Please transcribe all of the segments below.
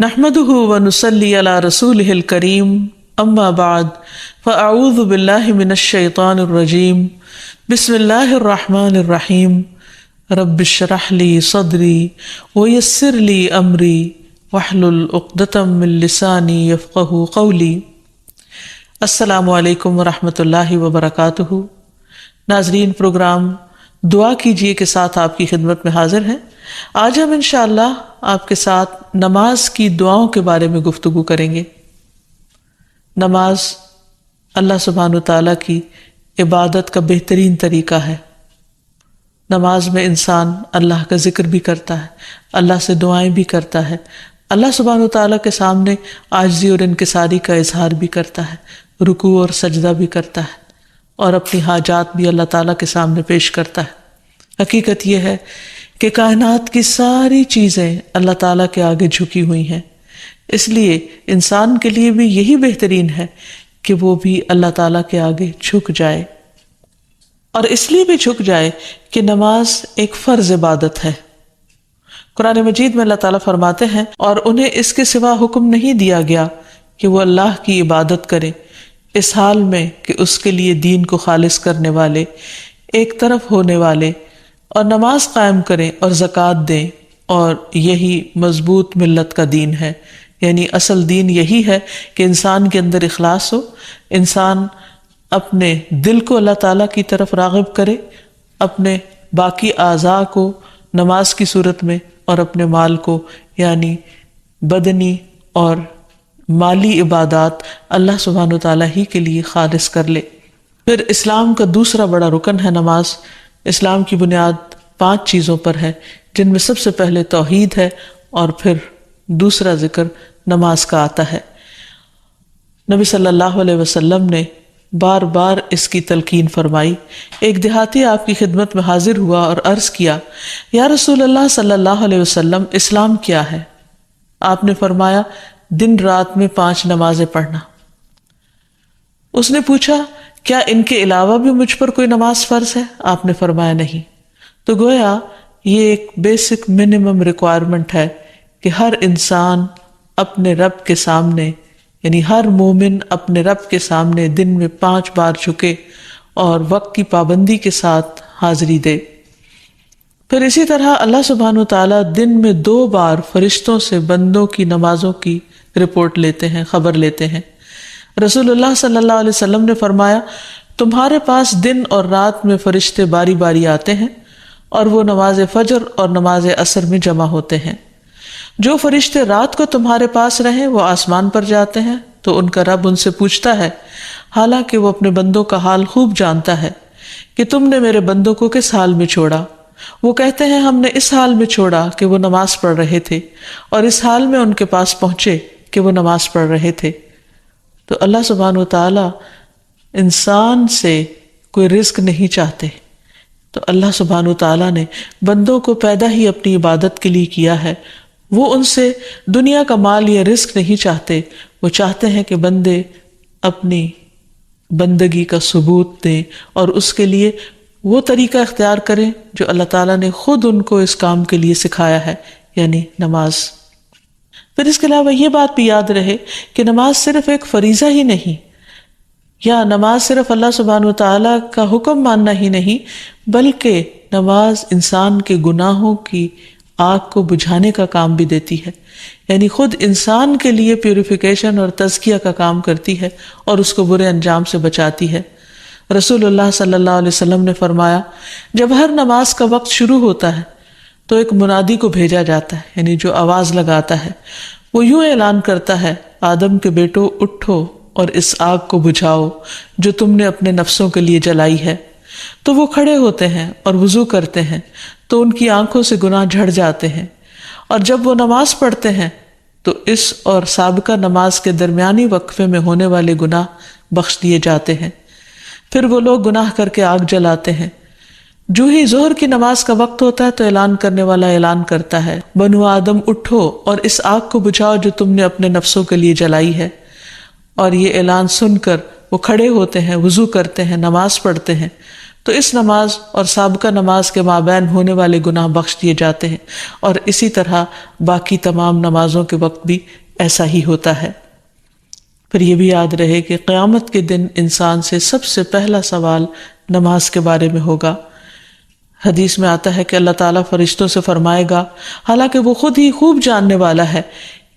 نحمده ونصلي على رسوله الكريم اما بعد فاعوذ بالله من الشيطان الرجيم بسم الله الرحمن الرحيم رب اشرح لي صدري ويسر لي امري واحلل عقدة من لساني يفقهوا قولي۔ السلام علیکم ورحمۃ اللہ وبرکاتہ۔ ناظرین، پروگرام دعا کیجیے کے ساتھ آپ کی خدمت میں حاضر ہیں۔ آج ہم انشاءاللہ آپ کے ساتھ نماز کی دعاؤں کے بارے میں گفتگو کریں گے۔ نماز اللہ سبحانہ وتعالیٰ کی عبادت کا بہترین طریقہ ہے۔ نماز میں انسان اللہ کا ذکر بھی کرتا ہے، اللہ سے دعائیں بھی کرتا ہے، اللہ سبحانہ وتعالیٰ کے سامنے عاجزی اور انکساری کا اظہار بھی کرتا ہے، رکوع اور سجدہ بھی کرتا ہے، اور اپنی حاجات بھی اللہ تعالیٰ کے سامنے پیش کرتا ہے۔ حقیقت یہ ہے کہ کائنات کی ساری چیزیں اللہ تعالیٰ کے آگے جھکی ہوئی ہیں، اس لیے انسان کے لیے بھی یہی بہترین ہے کہ وہ بھی اللہ تعالیٰ کے آگے جھک جائے، اور اس لیے بھی جھک جائے کہ نماز ایک فرض عبادت ہے۔ قرآن مجید میں اللہ تعالیٰ فرماتے ہیں، اور انہیں اس کے سوا حکم نہیں دیا گیا کہ وہ اللہ کی عبادت کرے، اس حال میں کہ اس کے لیے دین کو خالص کرنے والے، ایک طرف ہونے والے، اور نماز قائم کریں اور زکوٰۃ دیں، اور یہی مضبوط ملت کا دین ہے۔ یعنی اصل دین یہی ہے کہ انسان کے اندر اخلاص ہو، انسان اپنے دل کو اللہ تعالیٰ کی طرف راغب کرے، اپنے باقی اعضاء کو نماز کی صورت میں، اور اپنے مال کو یعنی بدنی اور مالی عبادات اللہ سبحانہ وتعالیٰ ہی کے لیے خالص کر لے۔ پھر اسلام کا دوسرا بڑا رکن ہے نماز۔ اسلام کی بنیاد 5 چیزوں پر ہے، جن میں سب سے پہلے توحید ہے، اور پھر دوسرا ذکر نماز کا آتا ہے۔ نبی صلی اللہ علیہ وسلم نے بار بار اس کی تلقین فرمائی۔ ایک دیہاتی آپ کی خدمت میں حاضر ہوا اور عرض کیا، یا رسول اللہ صلی اللہ علیہ وسلم، اسلام کیا ہے؟ آپ نے فرمایا، دن رات میں 5 نمازیں پڑھنا۔ اس نے پوچھا، کیا ان کے علاوہ بھی مجھ پر کوئی نماز فرض ہے؟ آپ نے فرمایا نہیں۔ تو گویا یہ ایک بیسک منیمم ریکوائرمنٹ ہے کہ ہر انسان اپنے رب کے سامنے، یعنی ہر مومن اپنے رب کے سامنے دن میں 5 بار جھکے اور وقت کی پابندی کے ساتھ حاضری دے۔ پھر اسی طرح اللہ سبحانہ وتعالیٰ دن میں 2 بار فرشتوں سے بندوں کی نمازوں کی رپورٹ لیتے ہیں، خبر لیتے ہیں۔ رسول اللہ صلی اللہ علیہ وسلم نے فرمایا، تمہارے پاس دن اور رات میں فرشتے باری باری آتے ہیں، اور وہ نماز فجر اور نماز عصر میں جمع ہوتے ہیں۔ جو فرشتے رات کو تمہارے پاس رہیں وہ آسمان پر جاتے ہیں، تو ان کا رب ان سے پوچھتا ہے، حالانکہ وہ اپنے بندوں کا حال خوب جانتا ہے، کہ تم نے میرے بندوں کو کس حال میں چھوڑا؟ وہ کہتے ہیں، ہم نے اس حال میں چھوڑا کہ وہ نماز پڑھ رہے تھے، اور اس حال میں ان کے پاس پہنچے کہ وہ نماز پڑھ رہے تھے۔ تو اللہ سبحانہ وتعالیٰ انسان سے کوئی رزق نہیں چاہتے، تو اللہ سبحانہ وتعالیٰ نے بندوں کو پیدا ہی اپنی عبادت کے لیے کیا ہے۔ وہ ان سے دنیا کا مال یا رزق نہیں چاہتے، وہ چاہتے ہیں کہ بندے اپنی بندگی کا ثبوت دیں، اور اس کے لیے وہ طریقہ اختیار کریں جو اللہ تعالیٰ نے خود ان کو اس کام کے لیے سکھایا ہے، یعنی نماز۔ پھر اس کے علاوہ یہ بات بھی یاد رہے کہ نماز صرف ایک فریضہ ہی نہیں، یا نماز صرف اللہ سبحانہ وتعالیٰ کا حکم ماننا ہی نہیں، بلکہ نماز انسان کے گناہوں کی آگ کو بجھانے کا کام بھی دیتی ہے، یعنی خود انسان کے لیے پیوریفیکیشن اور تزکیہ کا کام کرتی ہے، اور اس کو برے انجام سے بچاتی ہے۔ رسول اللہ صلی اللہ علیہ وسلم نے فرمایا، جب ہر نماز کا وقت شروع ہوتا ہے تو ایک منادی کو بھیجا جاتا ہے، یعنی جو آواز لگاتا ہے، وہ یوں اعلان کرتا ہے، آدم کے بیٹو اٹھو اور اس آگ کو بجھاؤ جو تم نے اپنے نفسوں کے لیے جلائی ہے۔ تو وہ کھڑے ہوتے ہیں اور وضو کرتے ہیں، تو ان کی آنکھوں سے گناہ جھڑ جاتے ہیں، اور جب وہ نماز پڑھتے ہیں تو اس اور سابقہ نماز کے درمیانی وقفے میں ہونے والے گناہ بخش دیے جاتے ہیں۔ پھر وہ لوگ گناہ کر کے آگ جلاتے ہیں۔ جو ہی ظہر کی نماز کا وقت ہوتا ہے تو اعلان کرنے والا اعلان کرتا ہے، بنو آدم اٹھو اور اس آگ کو بجھاؤ جو تم نے اپنے نفسوں کے لیے جلائی ہے۔ اور یہ اعلان سن کر وہ کھڑے ہوتے ہیں، وضو کرتے ہیں، نماز پڑھتے ہیں، تو اس نماز اور سابقہ نماز کے مابین ہونے والے گناہ بخش دیے جاتے ہیں، اور اسی طرح باقی تمام نمازوں کے وقت بھی ایسا ہی ہوتا ہے۔ پھر یہ بھی یاد رہے کہ قیامت کے دن انسان سے سب سے پہلا سوال نماز کے بارے میں ہوگا۔ حدیث میں آتا ہے کہ اللہ تعالیٰ فرشتوں سے فرمائے گا، حالانکہ وہ خود ہی خوب جاننے والا ہے،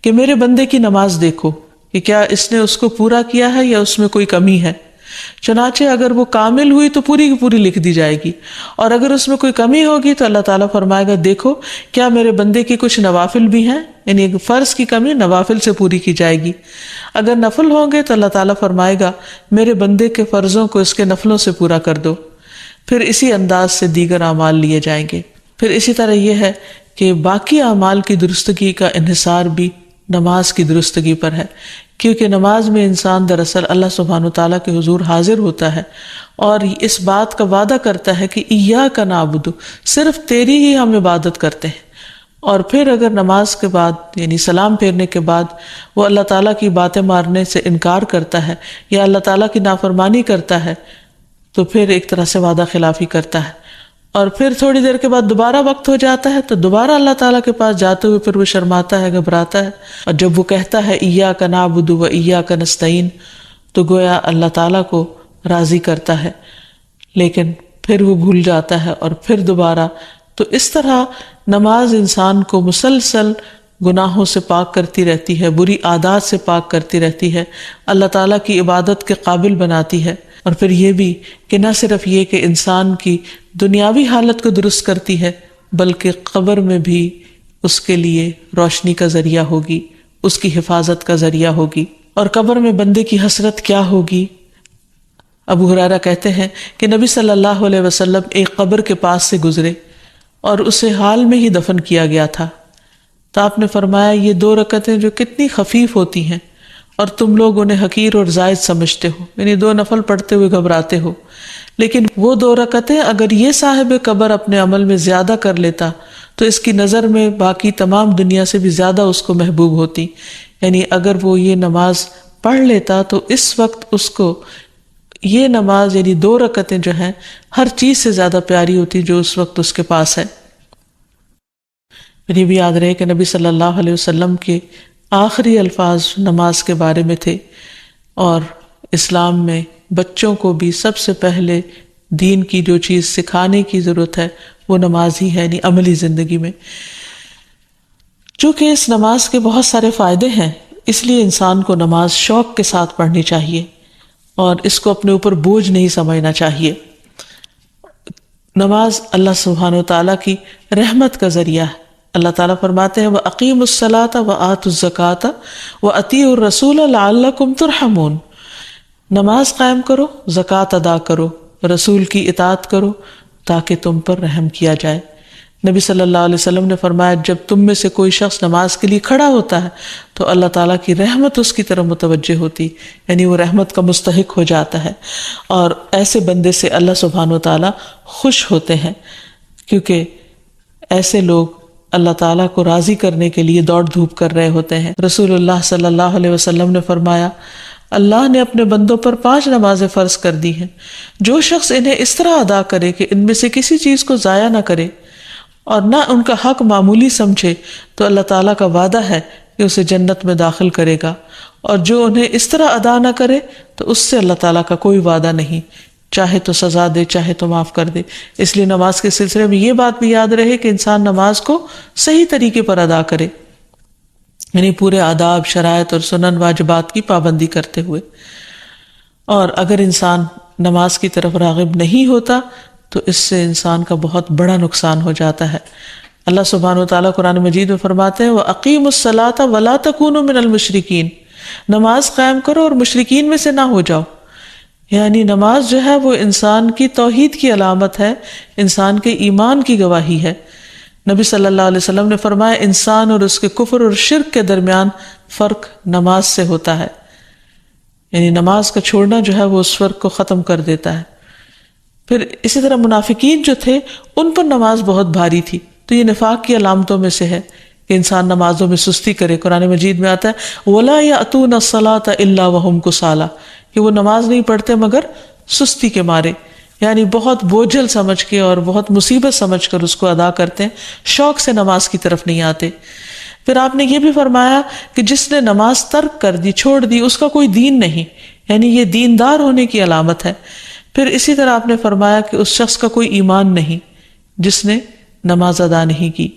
کہ میرے بندے کی نماز دیکھو کہ کیا اس نے اس کو پورا کیا ہے یا اس میں کوئی کمی ہے۔ چنانچہ اگر وہ کامل ہوئی تو پوری کی پوری لکھ دی جائے گی، اور اگر اس میں کوئی کمی ہوگی تو اللہ تعالیٰ فرمائے گا، دیکھو کیا میرے بندے کی کچھ نوافل بھی ہیں، یعنی فرض کی کمی نوافل سے پوری کی جائے گی۔ اگر نفل ہوں گے تو اللہ تعالیٰ فرمائے گا، میرے بندے کے فرضوں کو اس کے نفلوں سے پورا کر دو۔ پھر اسی انداز سے دیگر اعمال لیے جائیں گے۔ پھر اسی طرح یہ ہے کہ باقی اعمال کی درستگی کا انحصار بھی نماز کی درستگی پر ہے، کیونکہ نماز میں انسان دراصل اللہ سبحانہ وتعالیٰ کے حضور حاضر ہوتا ہے اور اس بات کا وعدہ کرتا ہے کہ ایاک نعبد، صرف تیری ہی ہم عبادت کرتے ہیں۔ اور پھر اگر نماز کے بعد یعنی سلام پھیرنے کے بعد وہ اللہ تعالیٰ کی باتیں ماننے سے انکار کرتا ہے یا اللہ تعالیٰ کی نافرمانی کرتا ہے تو پھر ایک طرح سے وعدہ خلافی کرتا ہے، اور پھر تھوڑی دیر کے بعد دوبارہ وقت ہو جاتا ہے تو دوبارہ اللہ تعالیٰ کے پاس جاتے ہوئے پھر وہ شرماتا ہے، گھبراتا ہے، اور جب وہ کہتا ہے ایاک نعبد و ایاک نستعین تو گویا اللہ تعالیٰ کو راضی کرتا ہے، لیکن پھر وہ بھول جاتا ہے اور پھر دوبارہ۔ تو اس طرح نماز انسان کو مسلسل گناہوں سے پاک کرتی رہتی ہے، بری عادات سے پاک کرتی رہتی ہے، اللہ تعالیٰ کی عبادت کے قابل بناتی ہے، اور پھر یہ بھی کہ نہ صرف یہ کہ انسان کی دنیاوی حالت کو درست کرتی ہے بلکہ قبر میں بھی اس کے لیے روشنی کا ذریعہ ہوگی، اس کی حفاظت کا ذریعہ ہوگی۔ اور قبر میں بندے کی حسرت کیا ہوگی؟ ابو ہریرہ کہتے ہیں کہ نبی صلی اللہ علیہ وسلم ایک قبر کے پاس سے گزرے اور اسے حال میں ہی دفن کیا گیا تھا، تو آپ نے فرمایا، یہ 2 رکعتیں جو کتنی خفیف ہوتی ہیں اور تم لوگ انہیں حقیر اور زائد سمجھتے ہو، یعنی 2 نفل پڑھتے ہوئے گھبراتے ہو، لیکن وہ 2 رکعتیں اگر یہ صاحب قبر اپنے عمل میں زیادہ کر لیتا تو اس کی نظر میں باقی تمام دنیا سے بھی زیادہ اس کو محبوب ہوتی۔ یعنی اگر وہ یہ نماز پڑھ لیتا تو اس وقت اس کو یہ نماز یعنی 2 رکعتیں جو ہیں ہر چیز سے زیادہ پیاری ہوتی جو اس وقت اس کے پاس ہے۔ پھر یہ بھی یاد رہے کہ نبی صلی اللہ علیہ وسلم کے آخری الفاظ نماز کے بارے میں تھے، اور اسلام میں بچوں کو بھی سب سے پہلے دین کی جو چیز سکھانے کی ضرورت ہے وہ نماز ہی ہے، یعنی عملی زندگی میں۔ چونکہ اس نماز کے بہت سارے فائدے ہیں، اس لیے انسان کو نماز شوق کے ساتھ پڑھنی چاہیے اور اس کو اپنے اوپر بوجھ نہیں سمجھنا چاہیے۔ نماز اللہ سبحانہ وتعالیٰ کی رحمت کا ذریعہ ہے۔ اللہ تعالیٰ فرماتے ہیں وَأَقِيمُوا الصَّلَاةَ وَآتُوا الزَّكَاةَ وَأَطِيعُوا الرَّسُولَ لَعَلَّكُمْ تُرْحَمُونَ، نماز قائم کرو، زکوٰۃ ادا کرو، رسول کی اطاعت کرو تاکہ تم پر رحم کیا جائے۔ نبی صلی اللہ علیہ وسلم نے فرمایا جب تم میں سے کوئی شخص نماز کے لیے کھڑا ہوتا ہے تو اللہ تعالیٰ کی رحمت اس کی طرف متوجہ ہوتی، یعنی وہ رحمت کا مستحق ہو جاتا ہے، اور ایسے بندے سے اللہ سبحانہ و تعالیٰ خوش ہوتے ہیں، کیونکہ ایسے لوگ اللہ تعالیٰ کو راضی کرنے کے لیے دوڑ دھوپ کر رہے ہوتے ہیں۔ رسول اللہ صلی اللہ علیہ وسلم نے فرمایا اللہ نے اپنے بندوں پر 5 نمازیں فرض کر دی ہیں، جو شخص انہیں اس طرح ادا کرے کہ ان میں سے کسی چیز کو ضائع نہ کرے اور نہ ان کا حق معمولی سمجھے تو اللہ تعالیٰ کا وعدہ ہے کہ اسے جنت میں داخل کرے گا، اور جو انہیں اس طرح ادا نہ کرے تو اس سے اللہ تعالیٰ کا کوئی وعدہ نہیں، چاہے تو سزا دے چاہے تو معاف کر دے۔ اس لیے نماز کے سلسلے میں یہ بات بھی یاد رہے کہ انسان نماز کو صحیح طریقے پر ادا کرے، یعنی پورے آداب، شرائط اور سنن واجبات کی پابندی کرتے ہوئے۔ اور اگر انسان نماز کی طرف راغب نہیں ہوتا تو اس سے انسان کا بہت بڑا نقصان ہو جاتا ہے۔ اللہ سبحانہ وتعالیٰ قرآن مجید میں فرماتے ہیں وَأَقِيمُوا الصَّلَاةَ وَلَا تَكُونُوا مِنَ الْمُشْرِكِينَ، نماز قائم کرو اور مشرکین میں سے نہ ہو جاؤ۔ یعنی نماز جو ہے وہ انسان کی توحید کی علامت ہے، انسان کے ایمان کی گواہی ہے۔ نبی صلی اللہ علیہ وسلم نے فرمایا انسان اور اس کے کفر اور شرک کے درمیان فرق نماز سے ہوتا ہے، یعنی نماز کا چھوڑنا جو ہے وہ اس فرق کو ختم کر دیتا ہے۔ پھر اسی طرح منافقین جو تھے ان پر نماز بہت بھاری تھی، تو یہ نفاق کی علامتوں میں سے ہے کہ انسان نمازوں میں سستی کرے۔ قرآن مجید میں آتا ہے وَلَا يَأْتُونَ الصَّلَاةَ إِلَّا وَهُمْ كُسَالَىٰ، کہ وہ نماز نہیں پڑھتے مگر سستی کے مارے، یعنی بہت بوجھل سمجھ کے اور بہت مصیبت سمجھ کر اس کو ادا کرتے ہیں، شوق سے نماز کی طرف نہیں آتے۔ پھر آپ نے یہ بھی فرمایا کہ جس نے نماز ترک کر دی، چھوڑ دی، اس کا کوئی دین نہیں، یعنی یہ دیندار ہونے کی علامت ہے۔ پھر اسی طرح آپ نے فرمایا کہ اس شخص کا کوئی ایمان نہیں جس نے نماز ادا نہیں کی۔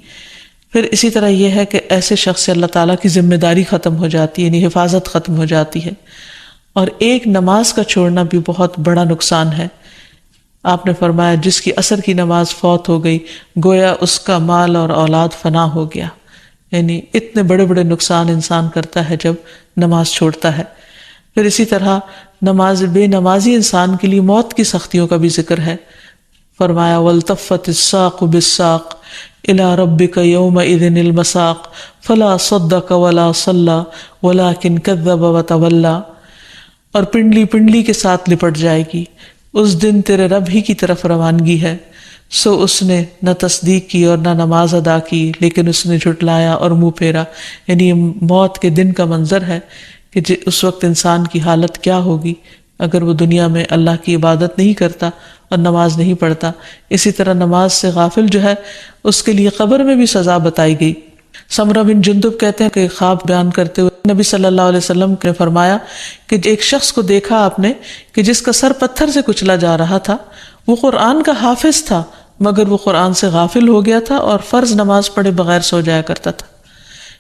پھر اسی طرح یہ ہے کہ ایسے شخص سے اللہ تعالیٰ کی ذمہ داری ختم ہو جاتی ہے، یعنی حفاظت ختم ہو جاتی ہے۔ اور ایک نماز کا چھوڑنا بھی بہت بڑا نقصان ہے۔ آپ نے فرمایا جس کی عصر کی نماز فوت ہو گئی گویا اس کا مال اور اولاد فنا ہو گیا، یعنی اتنے بڑے بڑے نقصان انسان کرتا ہے جب نماز چھوڑتا ہے۔ پھر اسی طرح بے نمازی انسان کے لیے موت کی سختیوں کا بھی ذکر ہے۔ فرمایا وَالْتَفَّتِ السَّاقُ بِالسَّاقِ إِلَىٰ رَبِّكَ يَوْمَئِذٍ الْمَسَاقُ فَلَا صَدَّقَ وَلَا صَلَّىٰ وَلَٰكِنْ كَذَّبَ وَتَوَلَّىٰ، اور پنڈلی پنڈلی کے ساتھ لپٹ جائے گی، اس دن تیرے رب ہی کی طرف روانگی ہے، سو اس نے نہ تصدیق کی اور نہ نماز ادا کی، لیکن اس نے جھٹلایا اور منہ پھیرا۔ یعنی یہ موت کے دن کا منظر ہے کہ اس وقت انسان کی حالت کیا ہوگی اگر وہ دنیا میں اللہ کی عبادت نہیں کرتا اور نماز نہیں پڑھتا۔ اسی طرح نماز سے غافل جو ہے اس کے لیے قبر میں بھی سزا بتائی گئی۔ سمرہ بن جندب کہتے ہیں کہ خواب بیان کرتے ہوئے نبی صلی اللہ علیہ وسلم نے فرمایا کہ ایک شخص کو دیکھا آپ نے کہ جس کا سر پتھر سے کچلا جا رہا تھا، وہ قرآن کا حافظ تھا مگر وہ قرآن سے غافل ہو گیا تھا اور فرض نماز پڑھے بغیر سو جایا کرتا تھا۔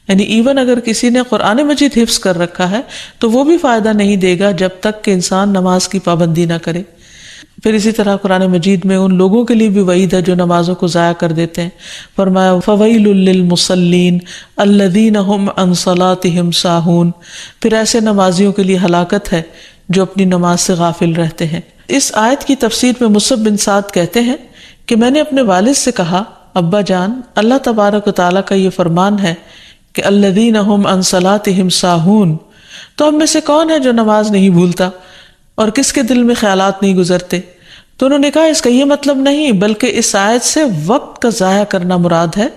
یعنی ایون اگر کسی نے قرآن مجید حفظ کر رکھا ہے تو وہ بھی فائدہ نہیں دے گا جب تک کہ انسان نماز کی پابندی نہ کرے۔ پھر اسی طرح قرآن مجید میں ان لوگوں کے لیے بھی وعید ہے جو نمازوں کو ضائع کر دیتے ہیں۔ فرمایا فَوَيْلٌ لِّلْمُصَلِّينَ الَّذِينَ هُمْ عَنْ صَلَاتِهِمْ سَاهُونَ، پھر ایسے نمازیوں کے لیے ہلاکت ہے جو اپنی نماز سے غافل رہتے ہیں۔ اس آیت کی تفسیر میں مصعب بن سعد کہتے ہیں کہ میں نے اپنے والد سے کہا ابا جان، اللہ تبارک و تعالیٰ کا یہ فرمان ہے کہ الذین هم عن صلاتهم ساہون، تو ہم میں سے کون ہے جو نماز نہیں بھولتا اور کس کے دل میں خیالات نہیں گزرتے؟ تو انہوں نے کہا اس کا یہ مطلب نہیں، بلکہ اس آیت سے وقت کا ضائع کرنا مراد ہے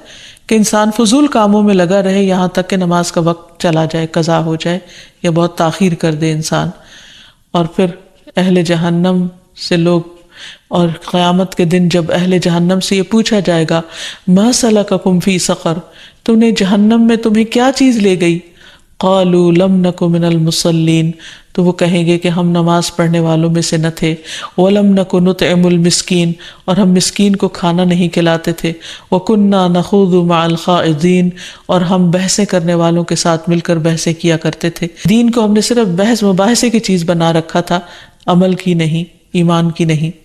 کہ انسان فضول کاموں میں لگا رہے یہاں تک کہ نماز کا وقت چلا جائے، قضا ہو جائے یا بہت تاخیر کر دے انسان۔ اور پھر اہل جہنم سے لوگ، اور قیامت کے دن جب اہل جہنم سے یہ پوچھا جائے گا ما سلککم فی سقر، تم نے جہنم میں تمہیں کیا چیز لے گئی؟ قالوا لم نک من المصلین، تو وہ کہیں گے کہ ہم نماز پڑھنے والوں میں سے نہ تھے، ولم نک نطعم المسکین، اور ہم مسکین کو کھانا نہیں کھلاتے تھے، وکنا نخوض مع الخائضین، اور ہم بحثیں کرنے والوں کے ساتھ مل کر بحثیں کیا کرتے تھے۔ دین کو ہم نے صرف بحث مباحثے کی چیز بنا رکھا تھا، عمل کی نہیں، ایمان کی نہیں۔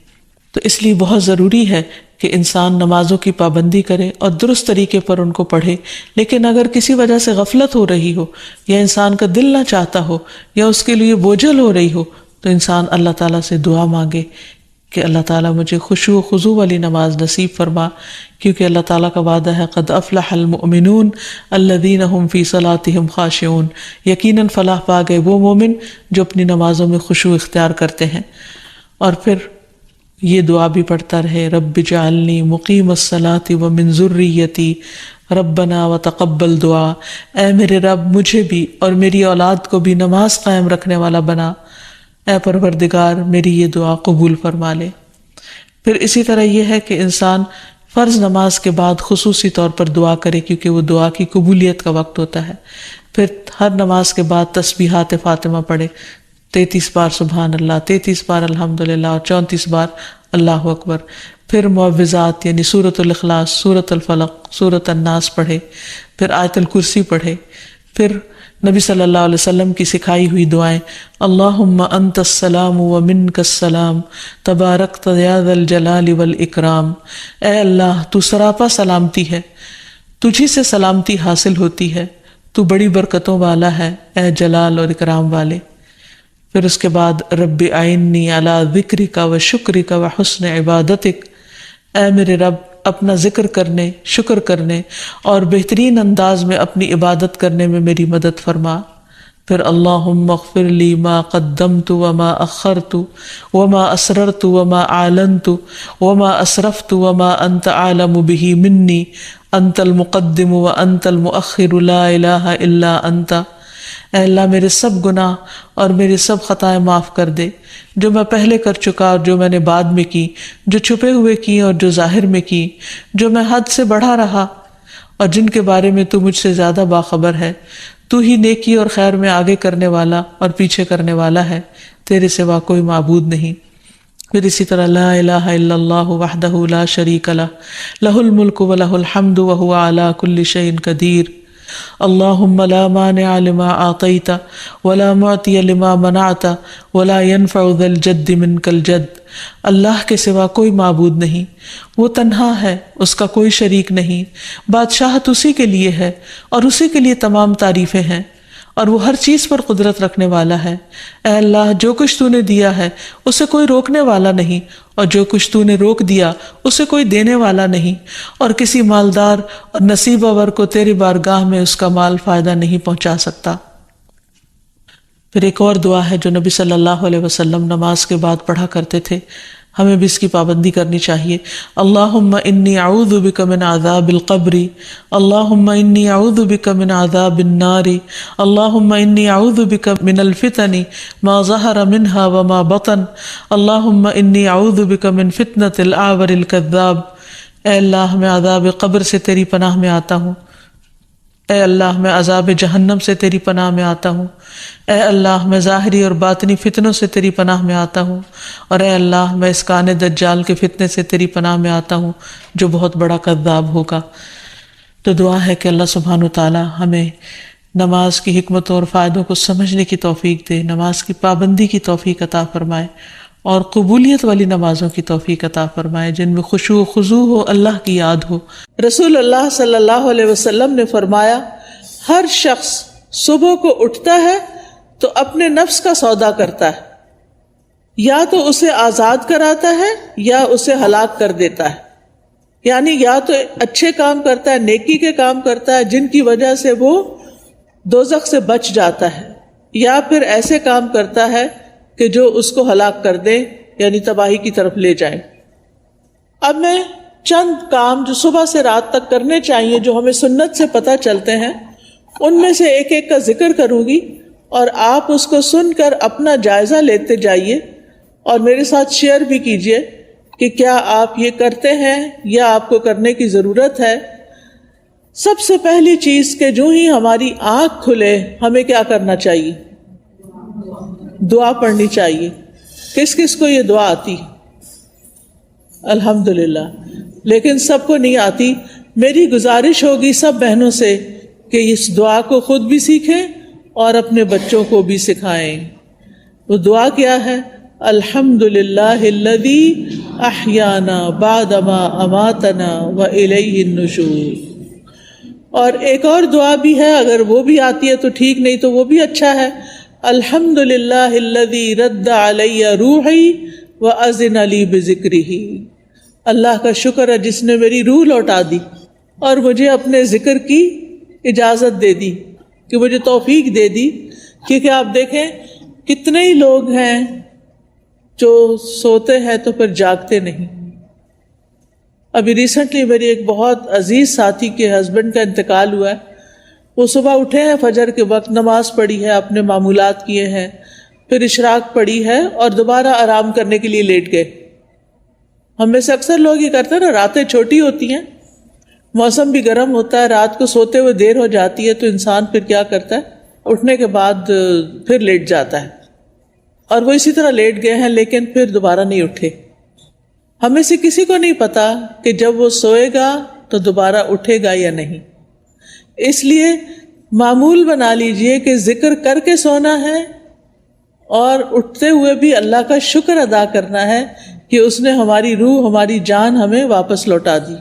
تو اس لیے بہت ضروری ہے کہ انسان نمازوں کی پابندی کرے اور درست طریقے پر ان کو پڑھے، لیکن اگر کسی وجہ سے غفلت ہو رہی ہو یا انسان کا دل نہ چاہتا ہو یا اس کے لیے بوجھل ہو رہی ہو تو انسان اللہ تعالیٰ سے دعا مانگے کہ اللہ تعالیٰ مجھے خشوع و خضوع والی نماز نصیب فرما، کیونکہ اللہ تعالیٰ کا وعدہ ہے قد افلح المؤمنون الذین هم فی صلاتهم خاشعون، یقیناً فلاح پا گئے وہ مومن جو اپنی نمازوں میں خشوع اختیار کرتے ہیں۔ اور پھر یہ دعا بھی پڑھتا رہے رب اجعلنی مقیم الصلاۃ ومن ذریتی ربنا وتقبل دعا، اے میرے رب مجھے بھی اور میری اولاد کو بھی نماز قائم رکھنے والا بنا، اے پروردگار میری یہ دعا قبول فرما لے۔ پھر اسی طرح یہ ہے کہ انسان فرض نماز کے بعد خصوصی طور پر دعا کرے کیونکہ وہ دعا کی قبولیت کا وقت ہوتا ہے۔ پھر ہر نماز کے بعد تسبیحات فاطمہ پڑھے، 33 بار سبحان اللہ، 33 بار الحمدللہ اور 34 بار اللہ اکبر۔ پھر معوذات یعنی سورۃ الاخلاص، سورۃ الفلق، سورۃ الناس پڑھے، پھر آیت الکرسی پڑھے، پھر نبی صلی اللہ علیہ وسلم کی سکھائی ہوئی دعائیں اللہم انت السلام ومنک السلام تبارکت یا ذا الجلال والاکرام، اے اللہ تو سراپا سلامتی ہے، تجھی سے سلامتی حاصل ہوتی ہے، تو بڑی برکتوں والا ہے اے جلال اور اکرام والے۔ پھر اس کے بعد رب اعنی علی ذکرک و شکرک و حسن عبادتک، اے میرے رب اپنا ذکر کرنے، شکر کرنے اور بہترین انداز میں اپنی عبادت کرنے میں میری مدد فرما۔ پھر اللہم اغفر لی ما قدمت وما اخرت وما اسررت وما اعلنت وما اسرفت وما انت اعلم به منی انت المقدم وانت المؤخر لا الہ الا انت، اے اللہ میرے سب گناہ اور میری سب خطائیں معاف کر دے، جو میں پہلے کر چکا اور جو میں نے بعد میں کی، جو چھپے ہوئے کی اور جو ظاہر میں کی، جو میں حد سے بڑھا رہا اور جن کے بارے میں تو مجھ سے زیادہ باخبر ہے۔ تو ہی نیکی اور خیر میں آگے کرنے والا اور پیچھے کرنے والا ہے، تیرے سوا کوئی معبود نہیں۔ پھر اسی طرح لا الہ الا اللہ وحدہ لا شریک لہ، لہ الملک ولہ الحمد وہو علی کل شیء قدیر۔ اللہم لا مانع لما اعطیت ولا معطی لما منعت ولا ينفع ذا الجد منک الجد۔ اللہ کے سوا کوئی معبود نہیں، وہ تنہا ہے، اس کا کوئی شریک نہیں، بادشاہت اسی کے لیے ہے اور اسی کے لیے تمام تعریفیں ہیں، اور وہ ہر چیز پر قدرت رکھنے والا ہے۔ اے اللہ جو کچھ تو نے دیا ہے اسے کوئی روکنے والا نہیں، اور جو کچھ تو نے روک دیا اسے کوئی دینے والا نہیں، اور کسی مالدار اور نصیب ور کو تیری بارگاہ میں اس کا مال فائدہ نہیں پہنچا سکتا۔ پھر ایک اور دعا ہے جو نبی صلی اللہ علیہ وسلم نماز کے بعد پڑھا کرتے تھے، ہمیں بھی اس کی پابندی کرنی چاہیے۔ اللہم انی اعوذ بک من عذاب القبر، اللہم انی اعوذ بک من عذاب النار، اللہم انی اعوذ بک من الفتن ما ظہر منہا وما بطن، اللہم انی اعوذ بک من فتنة الاعور الکذاب۔ اے اللہ میں عذاب قبر سے تیری پناہ میں آتا ہوں، اے اللہ میں عذاب جہنم سے تیری پناہ میں آتا ہوں، اے اللہ میں ظاہری اور باطنی فتنوں سے تیری پناہ میں آتا ہوں، اور اے اللہ میں اس کان دجال کے فتنے سے تیری پناہ میں آتا ہوں جو بہت بڑا کذاب ہوگا۔ تو دعا ہے کہ اللہ سبحانہ وتعالی ہمیں نماز کی حکمتوں اور فائدوں کو سمجھنے کی توفیق دے، نماز کی پابندی کی توفیق عطا فرمائے، اور قبولیت والی نمازوں کی توفیق عطا فرمائے جن میں خشوع و خضوع ہو، اللہ کی یاد ہو۔ رسول اللہ صلی اللہ علیہ وسلم نے فرمایا، ہر شخص صبح کو اٹھتا ہے تو اپنے نفس کا سودا کرتا ہے، یا تو اسے آزاد کراتا ہے یا اسے ہلاک کر دیتا ہے، یعنی یا تو اچھے کام کرتا ہے، نیکی کے کام کرتا ہے جن کی وجہ سے وہ دوزخ سے بچ جاتا ہے، یا پھر ایسے کام کرتا ہے کہ جو اس کو ہلاک کر دیں، یعنی تباہی کی طرف لے جائیں۔ اب میں چند کام جو صبح سے رات تک کرنے چاہیے جو ہمیں سنت سے پتہ چلتے ہیں، ان میں سے ایک ایک کا ذکر کروں گی، اور آپ اس کو سن کر اپنا جائزہ لیتے جائیے اور میرے ساتھ شیئر بھی کیجئے کہ کیا آپ یہ کرتے ہیں یا آپ کو کرنے کی ضرورت ہے۔ سب سے پہلی چیز کہ جو ہی ہماری آنکھ کھلے ہمیں کیا کرنا چاہیے؟ دعا پڑھنی چاہیے۔ کس کس کو یہ دعا آتی؟ الحمدللہ، لیکن سب کو نہیں آتی۔ میری گزارش ہوگی سب بہنوں سے کہ اس دعا کو خود بھی سیکھیں اور اپنے بچوں کو بھی سکھائیں۔ وہ دعا کیا ہے؟ الحمدللہ الذی احیانا بعد ما اماتنا والیہ النشور۔ اور ایک اور دعا بھی ہے، اگر وہ بھی آتی ہے تو ٹھیک، نہیں تو وہ بھی اچھا ہے۔ الحمدللہ الذی رد علی روحی واذن لی بذکرہ۔ اللہ کا شکر ہے جس نے میری روح لوٹا دی اور مجھے اپنے ذکر کی اجازت دے دی، کہ مجھے توفیق دے دی۔ کیونکہ آپ دیکھیں کتنے ہی لوگ ہیں جو سوتے ہیں تو پھر جاگتے نہیں۔ ابھی ریسنٹلی میری ایک بہت عزیز ساتھی کے ہسبینڈ کا انتقال ہوا ہے۔ وہ صبح اٹھے ہیں، فجر کے وقت نماز پڑھی ہے، اپنے معمولات کیے ہیں، پھر اشراق پڑھی ہے اور دوبارہ آرام کرنے کے لیے لیٹ گئے۔ ہم میں سے اکثر لوگ یہ کرتے ہیں نا، راتیں چھوٹی ہوتی ہیں، موسم بھی گرم ہوتا ہے، رات کو سوتے ہوئے دیر ہو جاتی ہے تو انسان پھر کیا کرتا ہے، اٹھنے کے بعد پھر لیٹ جاتا ہے، اور وہ اسی طرح لیٹ گئے ہیں لیکن پھر دوبارہ نہیں اٹھے۔ ہمیں سے کسی کو نہیں پتا کہ جب وہ سوئے گا تو دوبارہ اٹھے گا یا نہیں۔ اس لیے معمول بنا لیجئے کہ ذکر کر کے سونا ہے اور اٹھتے ہوئے بھی اللہ کا شکر ادا کرنا ہے کہ اس نے ہماری روح، ہماری جان ہمیں واپس لوٹا دی۔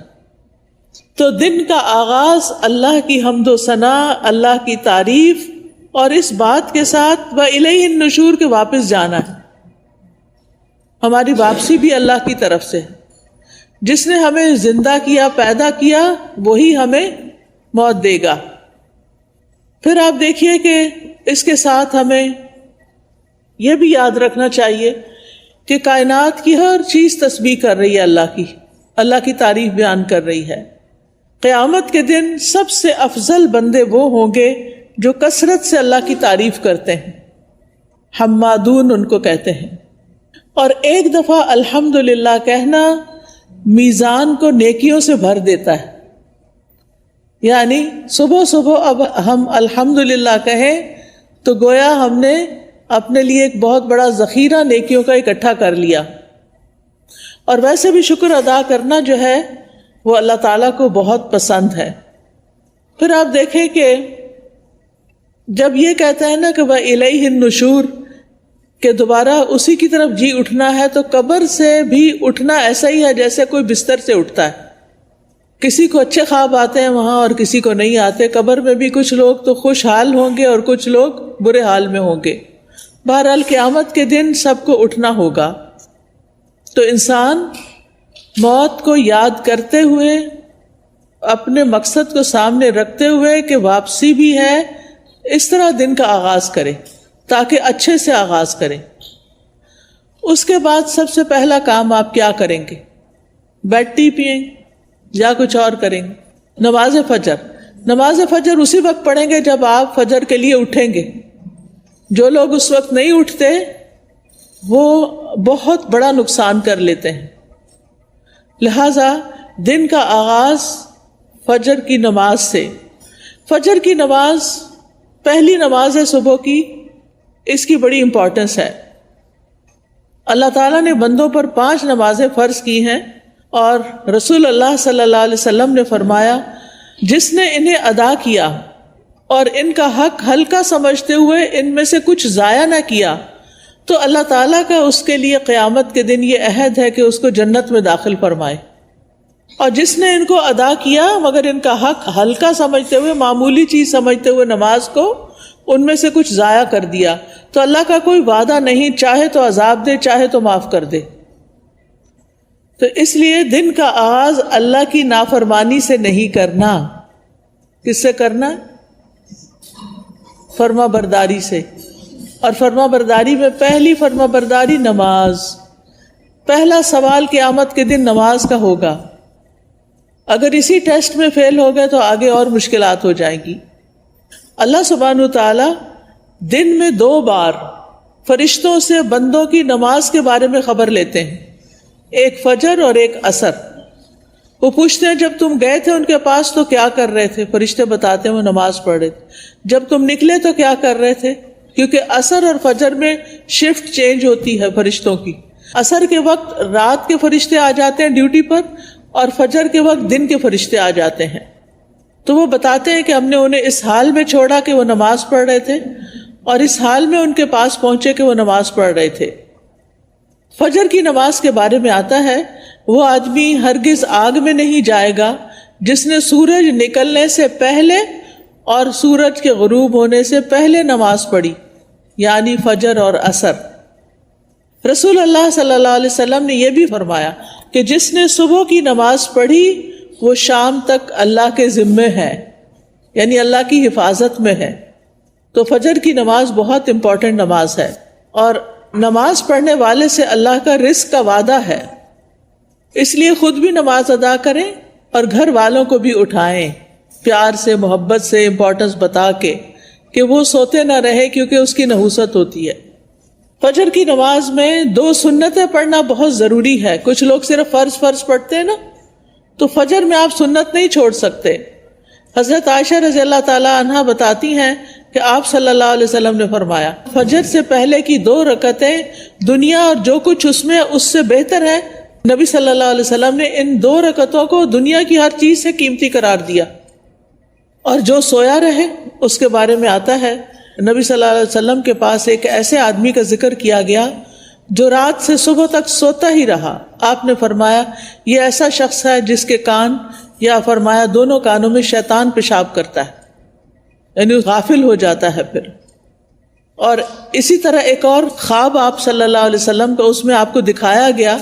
تو دن کا آغاز اللہ کی حمد و ثنا، اللہ کی تعریف، اور اس بات کے ساتھ وَإِلَيْهِ النُّشُورِ کے واپس جانا ہے۔ ہماری واپسی بھی اللہ کی طرف سے، جس نے ہمیں زندہ کیا، پیدا کیا، وہی ہمیں موت دے گا۔ پھر آپ دیکھیے کہ اس کے ساتھ ہمیں یہ بھی یاد رکھنا چاہیے کہ کائنات کی ہر چیز تسبیح کر رہی ہے اللہ کی تعریف بیان کر رہی ہے۔ قیامت کے دن سب سے افضل بندے وہ ہوں گے جو کثرت سے اللہ کی تعریف کرتے ہیں، حمادون ان کو کہتے ہیں. اور ایک دفعہ الحمدللہ کہنا میزان کو نیکیوں سے بھر دیتا ہے. یعنی صبح صبح اب ہم الحمدللہ کہیں تو گویا ہم نے اپنے لیے ایک بہت بڑا ذخیرہ نیکیوں کا اکٹھا کر لیا. اور ویسے بھی شکر ادا کرنا جو ہے وہ اللہ تعالیٰ کو بہت پسند ہے. پھر آپ دیکھیں کہ جب یہ کہتا ہے نا کہ وَإِلَيْهِ النُّشُورُ کہ دوبارہ اسی کی طرف جی اٹھنا ہے، تو قبر سے بھی اٹھنا ایسا ہی ہے جیسے کوئی بستر سے اٹھتا ہے. کسی کو اچھے خواب آتے ہیں وہاں اور کسی کو نہیں آتے. قبر میں بھی کچھ لوگ تو خوشحال ہوں گے اور کچھ لوگ برے حال میں ہوں گے. بہرحال قیامت کے دن سب کو اٹھنا ہوگا. تو انسان موت کو یاد کرتے ہوئے، اپنے مقصد کو سامنے رکھتے ہوئے کہ واپسی بھی ہے، اس طرح دن کا آغاز کرے تاکہ اچھے سے آغاز کریں. اس کے بعد سب سے پہلا کام آپ کیا کریں گے؟ بیڈ ٹی پئیں یا کچھ اور کریں گے؟ نماز فجر. نماز فجر اسی وقت پڑھیں گے جب آپ فجر کے لیے اٹھیں گے. جو لوگ اس وقت نہیں اٹھتے وہ بہت بڑا نقصان کر لیتے ہیں. لہذا دن کا آغاز فجر کی نماز سے. فجر کی نماز پہلی نماز ہے صبح کی، اس کی بڑی امپورٹنس ہے. اللہ تعالیٰ نے بندوں پر 5 نمازیں فرض کی ہیں، اور رسول اللہ صلی اللہ علیہ وسلم نے فرمایا جس نے انہیں ادا کیا اور ان کا حق ہلکا سمجھتے ہوئے ان میں سے کچھ ضائع نہ کیا تو اللہ تعالیٰ کا اس کے لیے قیامت کے دن یہ عہد ہے کہ اس کو جنت میں داخل فرمائے. اور جس نے ان کو ادا کیا مگر ان کا حق ہلکا سمجھتے ہوئے، معمولی چیز سمجھتے ہوئے نماز کو ان میں سے کچھ ضائع کر دیا، تو اللہ کا کوئی وعدہ نہیں، چاہے تو عذاب دے چاہے تو معاف کر دے. تو اس لیے دن کا آغاز اللہ کی نافرمانی سے نہیں کرنا. کس سے کرنا؟ فرما برداری سے. اور فرما برداری میں پہلی فرما برداری نماز. پہلا سوال قیامت کے دن نماز کا ہوگا. اگر اسی ٹیسٹ میں فیل ہو گئے تو آگے اور مشکلات ہو جائیں گی. اللہ سبحانہ وتعالی دن میں 2 بار فرشتوں سے بندوں کی نماز کے بارے میں خبر لیتے ہیں، ایک فجر اور ایک عصر. وہ پوچھتے ہیں جب تم گئے تھے ان کے پاس تو کیا کر رہے تھے؟ فرشتے بتاتے ہیں وہ نماز پڑھ رہے تھے. جب تم نکلے تو کیا کر رہے تھے؟ کیونکہ عصر اور فجر میں شفٹ چینج ہوتی ہے فرشتوں کی. عصر کے وقت رات کے فرشتے آ جاتے ہیں ڈیوٹی پر، اور فجر کے وقت دن کے فرشتے آ جاتے ہیں. تو وہ بتاتے ہیں کہ ہم نے انہیں اس حال میں چھوڑا کہ وہ نماز پڑھ رہے تھے، اور اس حال میں ان کے پاس پہنچے کہ وہ نماز پڑھ رہے تھے. فجر کی نماز کے بارے میں آتا ہے وہ آدمی ہرگز آگ میں نہیں جائے گا جس نے سورج نکلنے سے پہلے اور سورج کے غروب ہونے سے پہلے نماز پڑھی، یعنی فجر اور عصر. رسول اللہ صلی اللہ علیہ وسلم نے یہ بھی فرمایا کہ جس نے صبح کی نماز پڑھی وہ شام تک اللہ کے ذمے ہے، یعنی اللہ کی حفاظت میں ہے. تو فجر کی نماز بہت امپورٹنٹ نماز ہے، اور نماز پڑھنے والے سے اللہ کا رزق کا وعدہ ہے. اس لیے خود بھی نماز ادا کریں اور گھر والوں کو بھی اٹھائیں، پیار سے، محبت سے، امپورٹنس بتا کے کہ وہ سوتے نہ رہے، کیونکہ اس کی نحوست ہوتی ہے. فجر کی نماز میں 2 سنتیں پڑھنا بہت ضروری ہے. کچھ لوگ صرف فرض پڑھتے ہیں نا، تو فجر میں آپ سنت نہیں چھوڑ سکتے. حضرت عائشہ رضی اللہ تعالی عنہا بتاتی ہیں کہ آپ صلی اللہ علیہ وسلم نے فرمایا فجر سے پہلے کی 2 رکعتیں دنیا اور جو کچھ اس میں اس سے بہتر ہے. نبی صلی اللہ علیہ وسلم نے ان 2 رکعتوں کو دنیا کی ہر چیز سے قیمتی قرار دیا. اور جو سویا رہے اس کے بارے میں آتا ہے نبی صلی اللہ علیہ وسلم کے پاس ایک ایسے آدمی کا ذکر کیا گیا جو رات سے صبح تک سوتا ہی رہا. آپ نے فرمایا یہ ایسا شخص ہے جس کے کان، یا فرمایا دونوں کانوں میں شیطان پیشاب کرتا ہے، یعنی غافل ہو جاتا ہے پھر. اور اسی طرح ایک اور خواب آپ صلی اللہ علیہ وسلم کا، اس میں آپ کو دکھایا گیا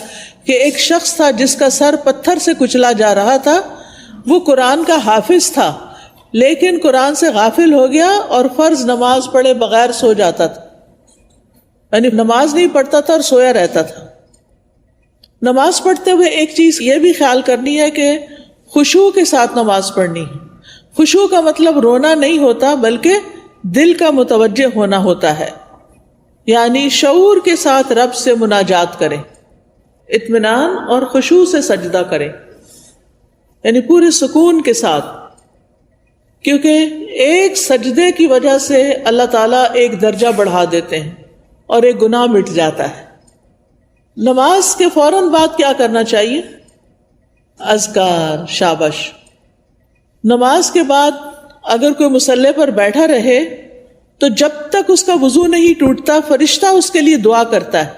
کہ ایک شخص تھا جس کا سر پتھر سے کچلا جا رہا تھا. وہ قرآن کا حافظ تھا لیکن قرآن سے غافل ہو گیا اور فرض نماز پڑھے بغیر سو جاتا تھا، یعنی نماز نہیں پڑھتا تھا اور سویا رہتا تھا. نماز پڑھتے ہوئے ایک چیز یہ بھی خیال کرنی ہے کہ خشوع کے ساتھ نماز پڑھنی ہے. خشوع کا مطلب رونا نہیں ہوتا بلکہ دل کا متوجہ ہونا ہوتا ہے، یعنی شعور کے ساتھ رب سے مناجات کریں، اطمینان اور خشوع سے سجدہ کریں، یعنی پورے سکون کے ساتھ، کیونکہ ایک سجدے کی وجہ سے اللہ تعالیٰ ایک درجہ بڑھا دیتے ہیں اور ایک گناہ مٹ جاتا ہے۔ نماز کے فوراً بعد کیا کرنا چاہیے؟ اذکار، شابش۔ نماز کے بعد اگر کوئی مصلی پر بیٹھا رہے تو جب تک اس کا وضو نہیں ٹوٹتا فرشتہ اس کے لیے دعا کرتا ہے،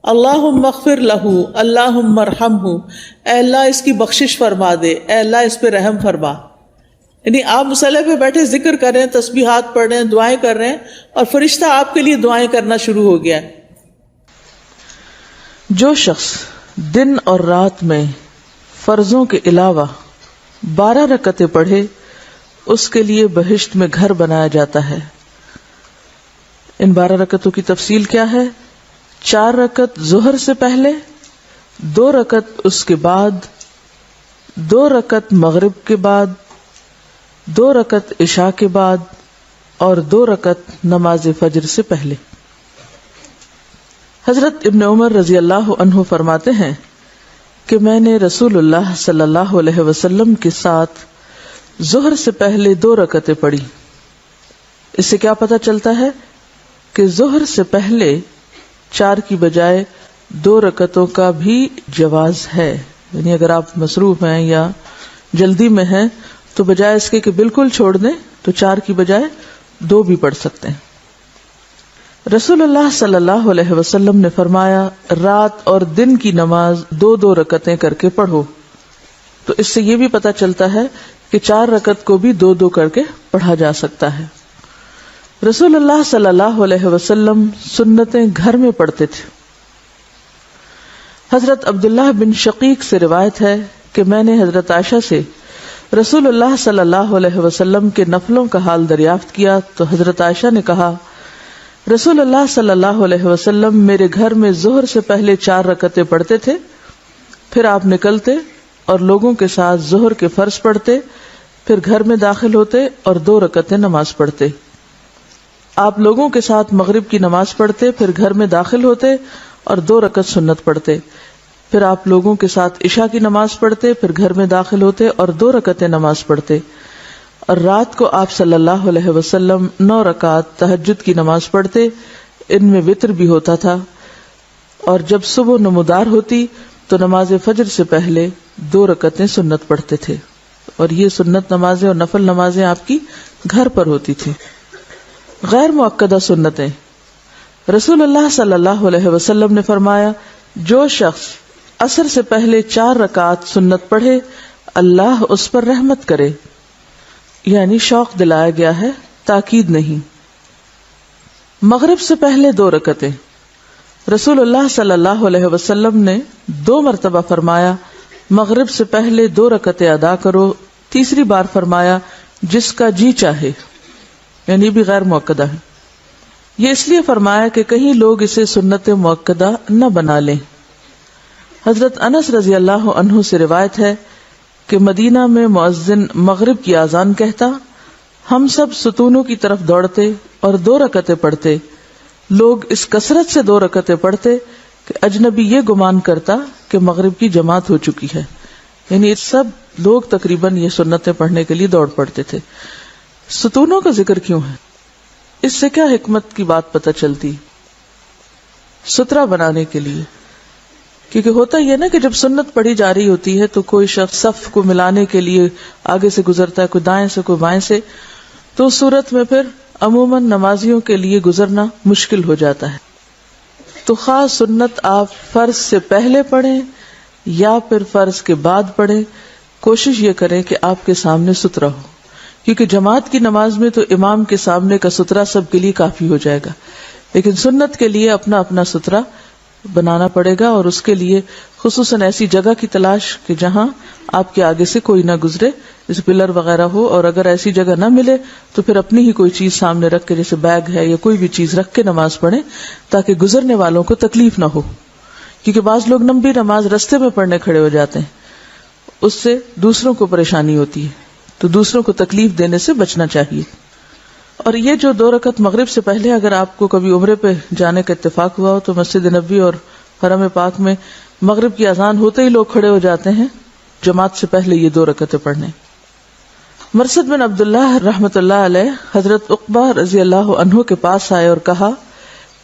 اللہم اغفر لہ، اللہم ارحمہ، اے اللہ اس کی بخشش فرما دے، اے اللہ اس پہ رحم فرما۔ یعنی آپ مصلی پہ بیٹھے ذکر کر رہے ہیں، تسبیحات پڑھ رہے ہیں، دعائیں کر رہے ہیں، اور فرشتہ آپ کے لیے دعائیں کرنا شروع ہو گیا ہے۔ جو شخص دن اور رات میں فرضوں کے علاوہ 12 رکعتیں پڑھے اس کے لیے بہشت میں گھر بنایا جاتا ہے۔ ان 12 رکعتوں کی تفصیل کیا ہے؟ 4 رکعت ظہر سے پہلے، 2 رکعت اس کے بعد، 2 رکعت مغرب کے بعد، 2 رکعت عشاء کے بعد، اور 2 رکعت نماز فجر سے پہلے۔ حضرت ابن عمر رضی اللہ عنہ فرماتے ہیں کہ میں نے رسول اللہ صلی اللہ علیہ وسلم کے ساتھ ظہر سے پہلے 2 رکعتیں پڑھی۔ اس سے کیا پتہ چلتا ہے کہ ظہر سے پہلے 4 کی بجائے 2 رکعتوں کا بھی جواز ہے، یعنی اگر آپ مصروف ہیں یا جلدی میں ہیں تو بجائے اس کے کہ بالکل چھوڑ دیں تو 4 کی بجائے 2 بھی پڑھ سکتے ہیں۔ رسول اللہ صلی اللہ علیہ وسلم نے فرمایا رات اور دن کی نماز 2 رکعتیں کر کے پڑھو، تو اس سے یہ بھی پتہ چلتا ہے کہ 4 رکعت کو بھی 2 کر کے پڑھا جا سکتا ہے۔ رسول اللہ صلی اللہ علیہ وسلم سنتیں گھر میں پڑھتے تھے۔ حضرت عبداللہ بن شقیق سے روایت ہے کہ میں نے حضرت عائشہ سے رسول اللہ صلی اللہ علیہ وسلم کے نفلوں کا حال دریافت کیا تو حضرت عائشہ نے کہا رسول اللہ صلی اللہ علیہ وسلم میرے گھر میں ظہر سے پہلے 4 رکعتیں پڑھتے تھے، پھر آپ نکلتے اور لوگوں کے ساتھ ظہر کے فرض پڑھتے، پھر گھر میں داخل ہوتے اور 2 رکعتیں نماز پڑھتے۔ آپ لوگوں کے ساتھ مغرب کی نماز پڑھتے، پھر گھر میں داخل ہوتے اور 2 رکعت سنت پڑھتے، پھر آپ لوگوں کے ساتھ عشاء کی نماز پڑھتے، پھر گھر میں داخل ہوتے اور 2 رکعتیں نماز پڑھتے، اور رات کو آپ صلی اللہ علیہ وسلم 9 رکعت تہجد کی نماز پڑھتے، ان میں وتر بھی ہوتا تھا، اور جب صبح نمودار ہوتی تو نماز فجر سے پہلے 2 رکعتیں سنت پڑھتے تھے، اور یہ سنت نمازیں اور نفل نمازیں آپ کی گھر پر ہوتی تھی۔ غیر مؤکدہ سنتیں، رسول اللہ صلی اللہ علیہ وسلم نے فرمایا جو شخص عصر سے پہلے 4 رکعت سنت پڑھے اللہ اس پر رحمت کرے، یعنی شوق دلایا گیا ہے، تاکید نہیں۔ مغرب سے پہلے 2 رکعتیں، رسول اللہ صلی اللہ علیہ وسلم نے 2 مرتبہ فرمایا مغرب سے پہلے 2 رکعتیں ادا کرو، تیسری بار فرمایا جس کا جی چاہے، یعنی بھی غیر مؤکدہ ہے۔ یہ اس لیے فرمایا کہ کہیں لوگ اسے سنت مؤکدہ نہ بنا لیں۔ حضرت انس رضی اللہ عنہ سے روایت ہے کہ مدینہ میں مؤذن مغرب کی اذان کہتا، ہم سب ستونوں کی طرف دوڑتے اور 2 رکعتیں پڑھتے، لوگ اس کثرت سے 2 رکعتیں پڑھتے کہ اجنبی یہ گمان کرتا کہ مغرب کی جماعت ہو چکی ہے، یعنی سب لوگ تقریباً یہ سنتیں پڑھنے کے لیے دوڑ پڑتے تھے۔ ستونوں کا ذکر کیوں ہے؟ اس سے کیا حکمت کی بات پتہ چلتی؟ سترہ بنانے کے لیے، کیونکہ ہوتا یہ نا کہ جب سنت پڑھی جا رہی ہوتی ہے تو کوئی شخص صف کو ملانے کے لیے آگے سے گزرتا ہے، کوئی دائیں سے کوئی بائیں سے، تو اس صورت میں پھر عموماً نمازیوں کے لیے گزرنا مشکل ہو جاتا ہے۔ تو خاص سنت آپ فرض سے پہلے پڑھیں یا پھر فرض کے بعد پڑھیں، کوشش یہ کریں کہ آپ کے سامنے سترہ ہو، کیونکہ جماعت کی نماز میں تو امام کے سامنے کا سترہ سب کے لیے کافی ہو جائے گا، لیکن سنت کے لیے اپنا اپنا سترہ بنانا پڑے گا، اور اس کے لیے خصوصاً ایسی جگہ کی تلاش کہ جہاں آپ کے آگے سے کوئی نہ گزرے، جیسے پلر وغیرہ ہو، اور اگر ایسی جگہ نہ ملے تو پھر اپنی ہی کوئی چیز سامنے رکھ کے، جیسے بیگ ہے یا کوئی بھی چیز رکھ کے نماز پڑھیں تاکہ گزرنے والوں کو تکلیف نہ ہو، کیونکہ بعض لوگ لمبی نماز رستے میں پڑھنے کھڑے ہو جاتے ہیں، اس سے دوسروں کو پریشانی ہوتی ہے، تو دوسروں کو تکلیف دینے سے بچنا چاہیے۔ اور یہ جو 2 رکعت مغرب سے پہلے اگر آپ کو کبھی عمرے پہ جانے کا اتفاق ہوا ہو تو مسجد نبوی اور حرم پاک میں مغرب کی اذان ہوتے ہی لوگ کھڑے ہو جاتے ہیں جماعت سے پہلے یہ 2 رکعتیں پڑھنے. مرثد بن عبداللہ رحمۃ اللہ علیہ حضرت عقبہ رضی اللہ عنہ کے پاس آئے اور کہا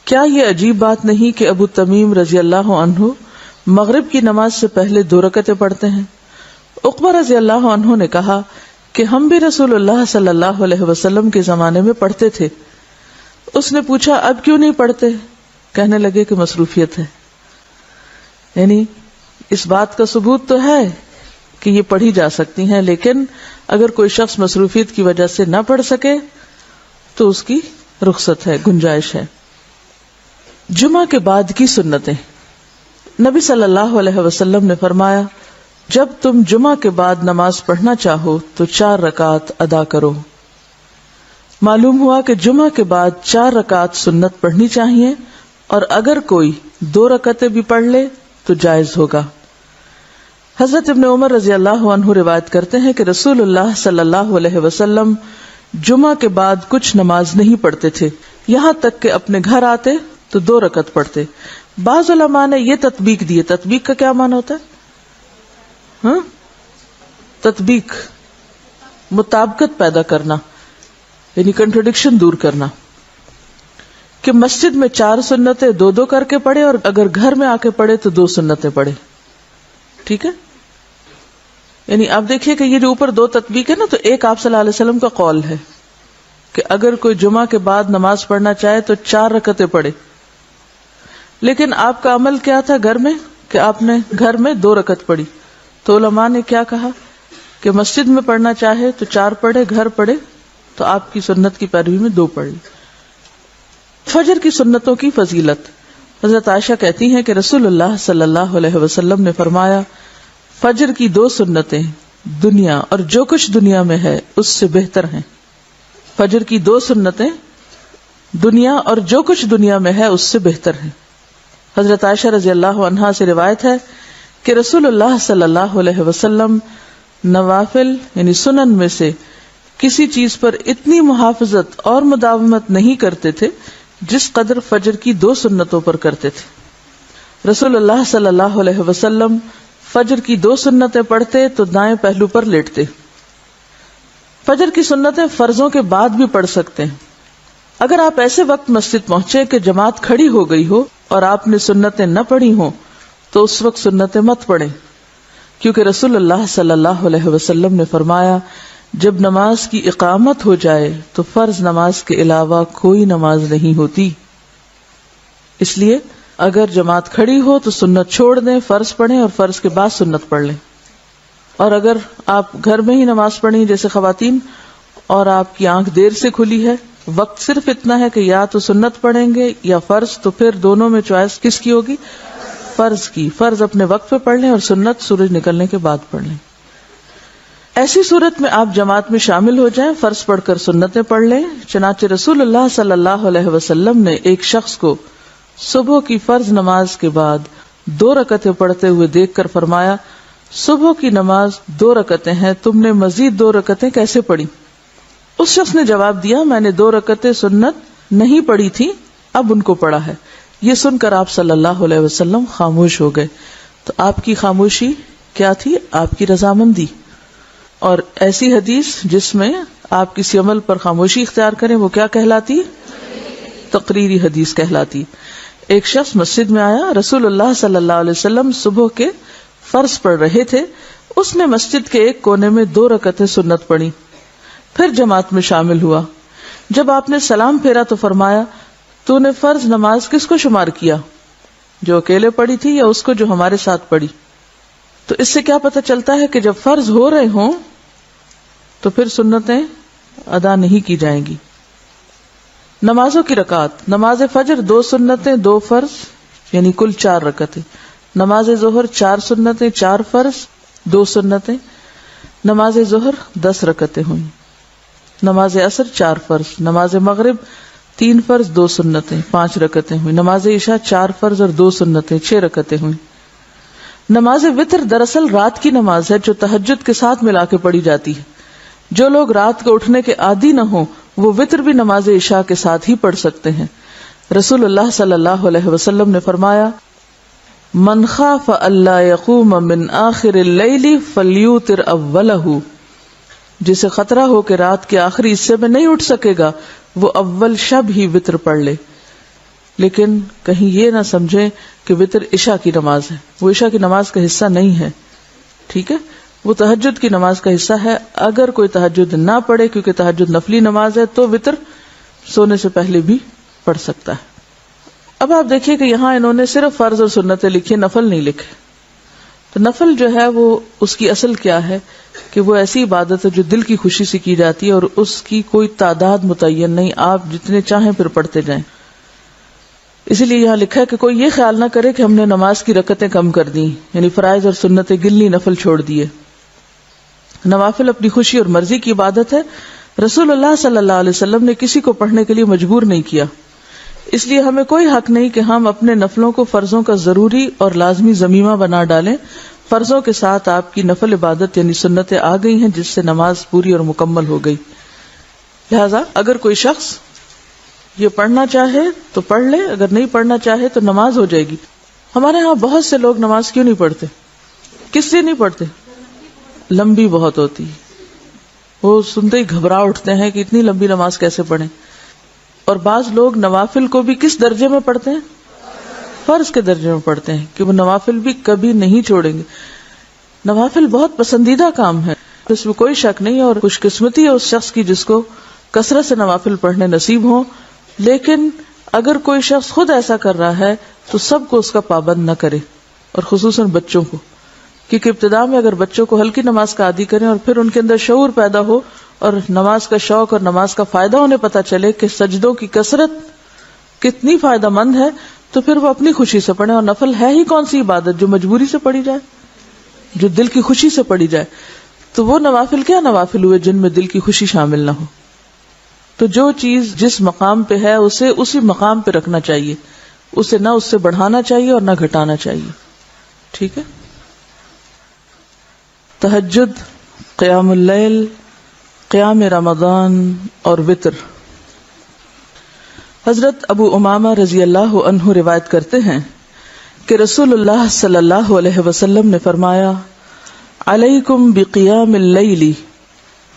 کیا یہ عجیب بات نہیں کہ ابو تمیم رضی اللہ عنہ مغرب کی نماز سے پہلے 2 رکعتیں پڑھتے ہیں؟ عقبہ رضی اللہ عنہ نے کہا کہ ہم بھی رسول اللہ صلی اللہ علیہ وسلم کے زمانے میں پڑھتے تھے. اس نے پوچھا اب کیوں نہیں پڑھتے؟ کہنے لگے کہ مصروفیت ہے. یعنی اس بات کا ثبوت تو ہے کہ یہ پڑھی جا سکتی ہیں، لیکن اگر کوئی شخص مصروفیت کی وجہ سے نہ پڑھ سکے تو اس کی رخصت ہے، گنجائش ہے. جمعہ کے بعد کی سنتیں. نبی صلی اللہ علیہ وسلم نے فرمایا جب تم جمعہ کے بعد نماز پڑھنا چاہو تو 4 رکعت ادا کرو. معلوم ہوا کہ جمعہ کے بعد 4 رکعت سنت پڑھنی چاہیے، اور اگر کوئی 2 رکعتیں بھی پڑھ لے تو جائز ہوگا. حضرت ابن عمر رضی اللہ عنہ روایت کرتے ہیں کہ رسول اللہ صلی اللہ علیہ وسلم جمعہ کے بعد کچھ نماز نہیں پڑھتے تھے، یہاں تک کہ اپنے گھر آتے تو 2 رکعت پڑھتے. بعض علماء نے یہ تطبیق دی ہے. تطبیق کا کیا معنی ہوتا ہے؟ تطبیق مطابقت پیدا کرنا، یعنی کنٹرڈکشن دور کرنا، کہ مسجد میں 4 سنتیں 2 کر کے پڑھے اور اگر گھر میں آ کے پڑھے تو 2 سنتیں پڑھے. ٹھیک ہے؟ یعنی آپ دیکھیے کہ یہ جو اوپر 2 تطبیق ہے نا، تو ایک آپ صلی اللہ علیہ وسلم کا قول ہے کہ اگر کوئی جمعہ کے بعد نماز پڑھنا چاہے تو 4 رکعتیں پڑھے. لیکن آپ کا عمل کیا تھا گھر میں کہ آپ نے گھر میں 2 رکعت پڑھی. تو علماء نے کیا کہا کہ مسجد میں پڑھنا چاہے تو 4 پڑھے، گھر پڑھے تو آپ کی سنت کی پیروی میں 2 پڑھ لی. فجر کی سنتوں کی فضیلت. حضرت عائشہ کہتی ہیں کہ رسول اللہ صلی اللہ علیہ وسلم نے فرمایا فجر کی 2 سنتیں دنیا اور جو کچھ دنیا میں ہے اس سے بہتر ہیں. فجر کی 2 سنتیں دنیا اور جو کچھ دنیا میں ہے اس سے بہتر ہیں. حضرت عائشہ رضی اللہ عنہا سے روایت ہے کہ رسول اللہ صلی اللہ علیہ وسلم نوافل یعنی سنن میں سے کسی چیز پر اتنی محافظت اور مداومت نہیں کرتے تھے جس قدر فجر کی 2 سنتوں پر کرتے تھے. رسول اللہ صلی اللہ علیہ وسلم فجر کی 2 سنتیں پڑھتے تو دائیں پہلو پر لیٹتے. فجر کی سنتیں فرضوں کے بعد بھی پڑھ سکتے ہیں. اگر آپ ایسے وقت مسجد پہنچے کہ جماعت کھڑی ہو گئی ہو اور آپ نے سنتیں نہ پڑھی ہوں تو اس وقت سنتیں مت پڑھیں، کیونکہ رسول اللہ صلی اللہ علیہ وسلم نے فرمایا جب نماز کی اقامت ہو جائے تو فرض نماز کے علاوہ کوئی نماز نہیں ہوتی. اس لیے اگر جماعت کھڑی ہو تو سنت چھوڑ دیں، فرض پڑھیں اور فرض کے بعد سنت پڑھ لیں. اور اگر آپ گھر میں ہی نماز پڑھیں جیسے خواتین اور آپ کی آنکھ دیر سے کھلی ہے، وقت صرف اتنا ہے کہ یا تو سنت پڑھیں گے یا فرض، تو پھر دونوں میں چوائس کس کی ہوگی؟ فرض کی. فرض اپنے وقت پہ پڑھ لیں اور سنت سورج نکلنے کے بعد پڑھ لیں. ایسی صورت میں آپ جماعت میں شامل ہو جائیں، فرض پڑھ کر سنتیں پڑھ لیں. چنانچہ رسول اللہ صلی اللہ علیہ وسلم نے ایک شخص کو صبح کی فرض نماز کے بعد 2 رکعتیں پڑھتے ہوئے دیکھ کر فرمایا صبح کی نماز 2 رکعتیں ہیں، تم نے مزید 2 رکعتیں کیسے پڑھی؟ اس شخص نے جواب دیا میں نے 2 رکعتیں سنت نہیں پڑھی تھی، اب ان کو پڑھا ہے. یہ سن کر آپ صلی اللہ علیہ وسلم خاموش ہو گئے. تو آپ کی خاموشی کیا تھی؟ آپ کی رضامندی. اور ایسی حدیث جس میں آپ کسی عمل پر خاموشی اختیار کریں وہ کیا کہلاتی؟ تقریری حدیث کہلاتی. ایک شخص مسجد میں آیا، رسول اللہ صلی اللہ علیہ وسلم صبح کے فرض پڑھ رہے تھے. اس نے مسجد کے ایک کونے میں 2 رکعتیں سنت پڑھی، پھر جماعت میں شامل ہوا. جب آپ نے سلام پھیرا تو فرمایا تو نے فرض نماز کس کو شمار کیا، جو اکیلے پڑھی تھی یا اس کو جو ہمارے ساتھ پڑھی؟ تو اس سے کیا پتہ چلتا ہے کہ جب فرض ہو رہے ہوں تو پھر سنتیں ادا نہیں کی جائیں گی. نمازوں کی رکعات. نماز فجر 2 سنتیں 2 فرض یعنی کل 4 رکعتیں. نماز ظہر 4 سنتیں 4 فرض 2 سنتیں. نماز ظہر 10 رکعتیں ہوئیں. نماز عصر 4 فرض. نماز مغرب 3 فرض 2 سنتیں 5 رکعتیں ہوئیں. نماز عشاء 4 فرض اور 2 سنتیں 6 رکعتیں ہوئیں. نماز وتر دراصل رات کی نماز ہے جو تہجد کے ساتھ ملا کے پڑھی جاتی ہے. جو لوگ رات کو اٹھنے کے عادی نہ ہوں وہ وتر بھی نماز عشاء کے ساتھ ہی پڑھ سکتے ہیں۔ رسول اللہ صلی اللہ علیہ وسلم نے فرمایا من خاف اللہ یقوم من آخر اللیل فلیوتر اولہ، جسے خطرہ ہو کہ رات کے آخری حصے میں نہیں اٹھ سکے گا وہ اول شب ہی وتر پڑھ لے۔ لیکن کہیں یہ نہ سمجھیں کہ وتر عشاء کی نماز ہے، وہ عشاء کی نماز کا حصہ نہیں ہے، ٹھیک ہے، وہ تہجد کی نماز کا حصہ ہے۔ اگر کوئی تہجد نہ پڑھے کیونکہ تہجد نفلی نماز ہے تو وتر سونے سے پہلے بھی پڑھ سکتا ہے۔ اب آپ دیکھیے کہ یہاں انہوں نے صرف فرض اور سنتیں لکھی، نفل نہیں لکھے۔ تو نفل جو ہے وہ اس کی اصل کیا ہے کہ وہ ایسی عبادت ہے جو دل کی خوشی سے کی جاتی ہے اور اس کی کوئی تعداد متعین نہیں، آپ جتنے چاہیں پھر پڑھتے جائیں۔ اسی لیے یہاں لکھا ہے کہ کوئی یہ خیال نہ کرے کہ ہم نے نماز کی رکعتیں کم کر دی، یعنی فرائض اور سنتیں گنلی، نفل چھوڑ دیے۔ نوافل اپنی خوشی اور مرضی کی عبادت ہے۔ رسول اللہ صلی اللہ علیہ وسلم نے کسی کو پڑھنے کے لیے مجبور نہیں کیا، اس لیے ہمیں کوئی حق نہیں کہ ہم اپنے نفلوں کو فرضوں کا ضروری اور لازمی ضمیمہ بنا ڈالیں۔ فرضوں کے ساتھ آپ کی نفل عبادت یعنی سنتیں آ گئی ہیں جس سے نماز پوری اور مکمل ہو گئی۔ لہذا اگر کوئی شخص یہ پڑھنا چاہے تو پڑھ لے، اگر نہیں پڑھنا چاہے تو نماز ہو جائے گی۔ ہمارے ہاں بہت سے لوگ نماز کیوں نہیں پڑھتے؟ کس لیے نہیں پڑھتے؟ لمبی بہت ہوتی، وہ سنتے ہی گھبرا اٹھتے ہیں کہ اتنی لمبی نماز کیسے پڑھیں۔ اور بعض لوگ نوافل کو بھی کس درجے میں پڑھتے ہیں؟ فرض کے درجے میں پڑھتے ہیں کہ وہ نوافل بھی کبھی نہیں چھوڑیں گے۔ نوافل بہت پسندیدہ کام ہے، اس میں کوئی شک نہیں، اور خوش قسمتی ہے اس شخص کی جس کو کثرت سے نوافل پڑھنے نصیب ہوں۔ لیکن اگر کوئی شخص خود ایسا کر رہا ہے تو سب کو اس کا پابند نہ کرے، اور خصوصاً بچوں کو، کیونکہ ابتدا میں اگر بچوں کو ہلکی نماز کا عادی کریں اور پھر ان کے اندر شعور پیدا ہو اور نماز کا شوق اور نماز کا فائدہ انہیں پتہ چلے کہ سجدوں کی کثرت کتنی فائدہ مند ہے، تو پھر وہ اپنی خوشی سے پڑھیں۔ اور نفل ہے ہی کون سی عبادت جو مجبوری سے پڑھی جائے، جو دل کی خوشی سے پڑھی جائے؟ تو وہ نوافل کیا نوافل ہوئے جن میں دل کی خوشی شامل نہ ہو۔ تو جو چیز جس مقام پہ ہے اسے اسی مقام پہ رکھنا چاہیے، اسے نہ اس سے بڑھانا چاہیے اور نہ گھٹانا چاہیے، ٹھیک ہے۔ تہجد، قیام اللیل، قیام رمضان اور وتر۔ حضرت ابو امامہ رضی اللہ عنہ روایت کرتے ہیں کہ رسول اللہ صلی اللہ علیہ وسلم نے فرمایا علیکم بقیام اللیل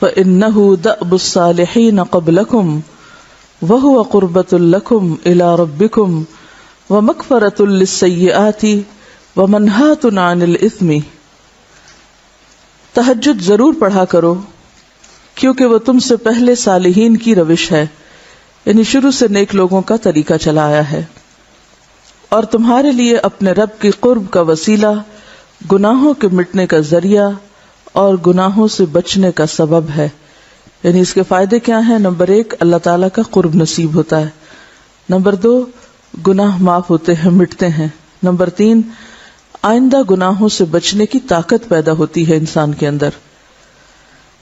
فإنہ دأب الصالحین قبلکم وہو قربۃ لکم الی ربکم ومغفرۃ للسیئات ومنہاۃ عن الاثم۔ تہجد ضرور پڑھا کرو کیونکہ وہ تم سے پہلے صالحین کی روش ہے، یعنی شروع سے نیک لوگوں کا طریقہ چلا آیا ہے، اور تمہارے لیے اپنے رب کی قرب کا وسیلہ، گناہوں کے مٹنے کا ذریعہ اور گناہوں سے بچنے کا سبب ہے۔ یعنی اس کے فائدے کیا ہیں؟ نمبر 1، اللہ تعالیٰ کا قرب نصیب ہوتا ہے۔ نمبر 2، گناہ معاف ہوتے ہیں، مٹتے ہیں۔ نمبر 3، آئندہ گناہوں سے بچنے کی طاقت پیدا ہوتی ہے انسان کے اندر۔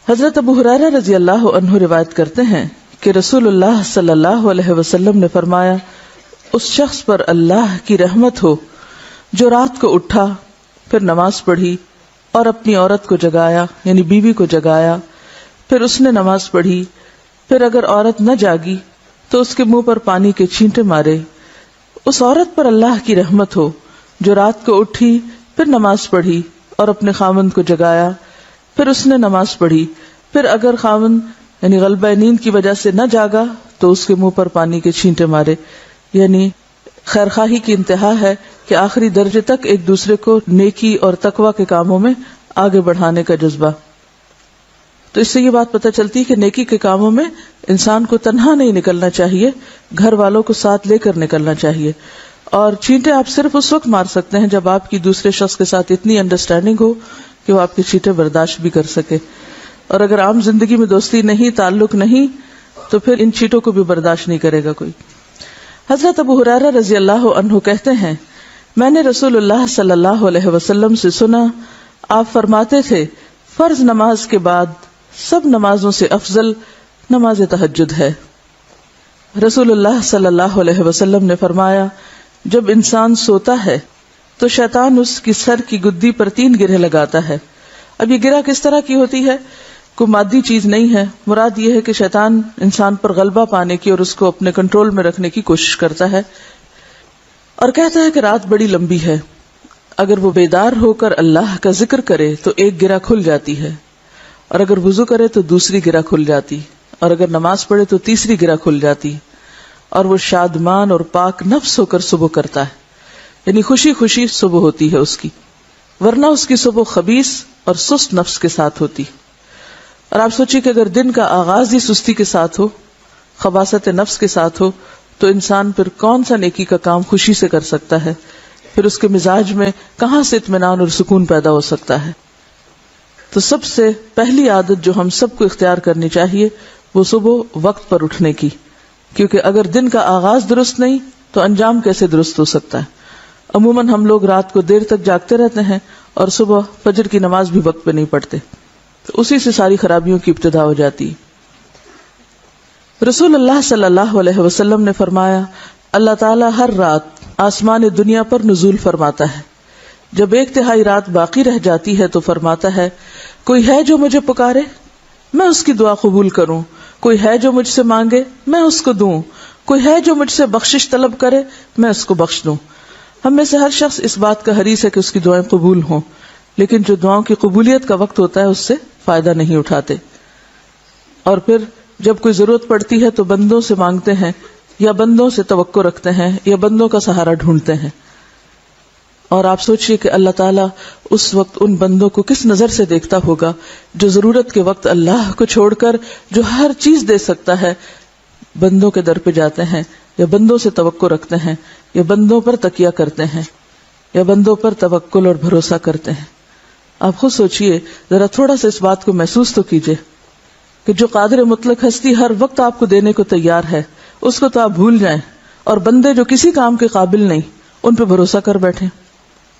حضرت ابو ہریرہ رضی اللہ عنہ روایت کرتے ہیں کہ رسول اللہ صلی اللہ علیہ وسلم نے فرمایا اس شخص پر اللہ کی رحمت ہو جو رات کو اٹھا، پھر نماز پڑھی اور اپنی عورت کو جگایا، یعنی بیوی کو جگایا، پھر اس نے نماز پڑھی، پھر اگر عورت نہ جاگی تو اس کے منہ پر پانی کے چھینٹے مارے۔ اس عورت پر اللہ کی رحمت ہو جو رات کو اٹھی، پھر نماز پڑھی اور اپنے خاوند کو جگایا، پھر اس نے نماز پڑھی، پھر اگر خاوند یعنی غلبہ نیند کی وجہ سے نہ جاگا تو اس کے منہ پر پانی کے چھینٹے مارے۔ یعنی خیرخواہی کی انتہا ہے کہ آخری درجے تک ایک دوسرے کو نیکی اور تقوی کے کاموں میں آگے بڑھانے کا جذبہ۔ تو اس سے یہ بات پتہ چلتی ہے کہ نیکی کے کاموں میں انسان کو تنہا نہیں نکلنا چاہیے، گھر والوں کو ساتھ لے کر نکلنا چاہیے۔ اور چھینٹے آپ صرف اس وقت مار سکتے ہیں جب آپ کی دوسرے شخص کے ساتھ اتنی انڈرسٹینڈنگ ہو کہ وہ آپ کے چھینٹے برداشت بھی کر سکے، اور اگر عام زندگی میں دوستی نہیں، تعلق نہیں، تو پھر ان چھینٹوں کو بھی برداشت نہیں کرے گا کوئی۔ حضرت ابو ہریرہ رضی اللہ عنہ کہتے ہیں میں نے رسول اللہ صلی اللہ علیہ وسلم سے سنا، آپ فرماتے تھے فرض نماز کے بعد سب نمازوں سے افضل نماز تہجد ہے۔ رسول اللہ صلی اللہ علیہ وسلم نے فرمایا جب انسان سوتا ہے تو شیطان اس کی سر کی گدی پر 3 گرہ لگاتا ہے۔ اب یہ گرہ کس طرح کی ہوتی ہے کوئی مادی چیز نہیں ہے. مراد یہ ہے کہ شیطان انسان پر غلبہ پانے کی اور اس کو اپنے کنٹرول میں رکھنے کی کوشش کرتا ہے اور کہتا ہے کہ رات بڑی لمبی ہے. اگر وہ بیدار ہو کر اللہ کا ذکر کرے تو ایک گرہ کھل جاتی ہے، اور اگر وضو کرے تو دوسری گرہ کھل جاتی، اور اگر نماز پڑھے تو تیسری گرہ کھل جاتی، اور وہ شادمان اور پاک نفس ہو کر صبح کرتا ہے. یعنی خوشی خوشی صبح ہوتی ہے اس کی، ورنہ اس کی صبح خبیث اور سست نفس کے ساتھ ہوتی. اور آپ سوچیے کہ اگر دن کا آغاز ہی سستی کے ساتھ ہو، خباثت نفس کے ساتھ ہو، تو انسان پھر کون سا نیکی کا کام خوشی سے کر سکتا ہے؟ پھر اس کے مزاج میں کہاں سے اطمینان اور سکون پیدا ہو سکتا ہے؟ تو سب سے پہلی عادت جو ہم سب کو اختیار کرنی چاہیے وہ صبح وقت پر اٹھنے کی، کیونکہ اگر دن کا آغاز درست نہیں تو انجام کیسے درست ہو سکتا ہے؟ عموماً ہم لوگ رات کو دیر تک جاگتے رہتے ہیں اور صبح فجر کی نماز بھی وقت پہ نہیں پڑھتے، تو اسی سے ساری خرابیوں کی ابتدا ہو جاتی. رسول اللہ صلی اللہ علیہ وسلم نے فرمایا، اللہ تعالیٰ ہر رات آسمان دنیا پر نزول فرماتا ہے. جب 1/3 رات باقی رہ جاتی ہے تو فرماتا ہے، کوئی ہے جو مجھے پکارے میں اس کی دعا قبول کروں، کوئی ہے جو مجھ سے مانگے میں اس کو دوں، کوئی ہے جو مجھ سے بخشش طلب کرے میں اس کو بخش دوں. ہم میں سے ہر شخص اس بات کا حریص ہے کہ اس کی دعائیں قبول ہوں، لیکن جو دعاؤں کی قبولیت کا وقت ہوتا ہے اس سے فائدہ نہیں اٹھاتے، اور پھر جب کوئی ضرورت پڑتی ہے تو بندوں سے مانگتے ہیں یا بندوں سے توقع رکھتے ہیں یا بندوں کا سہارا ڈھونڈتے ہیں. اور آپ سوچئے کہ اللہ تعالیٰ اس وقت ان بندوں کو کس نظر سے دیکھتا ہوگا جو ضرورت کے وقت اللہ کو چھوڑ کر جو ہر چیز دے سکتا ہے بندوں کے در پہ جاتے ہیں یا بندوں سے توقع رکھتے ہیں یا بندوں پر تکیہ کرتے ہیں یا بندوں پر توکل اور بھروسہ کرتے ہیں. آپ خود سوچئے، ذرا تھوڑا سا اس بات کو محسوس تو کیجئے کہ جو قادر مطلق ہستی ہر وقت آپ کو دینے کو تیار ہے، اس کو تو آپ بھول جائیں، اور بندے جو کسی کام کے قابل نہیں ان پہ بھروسہ کر بیٹھیں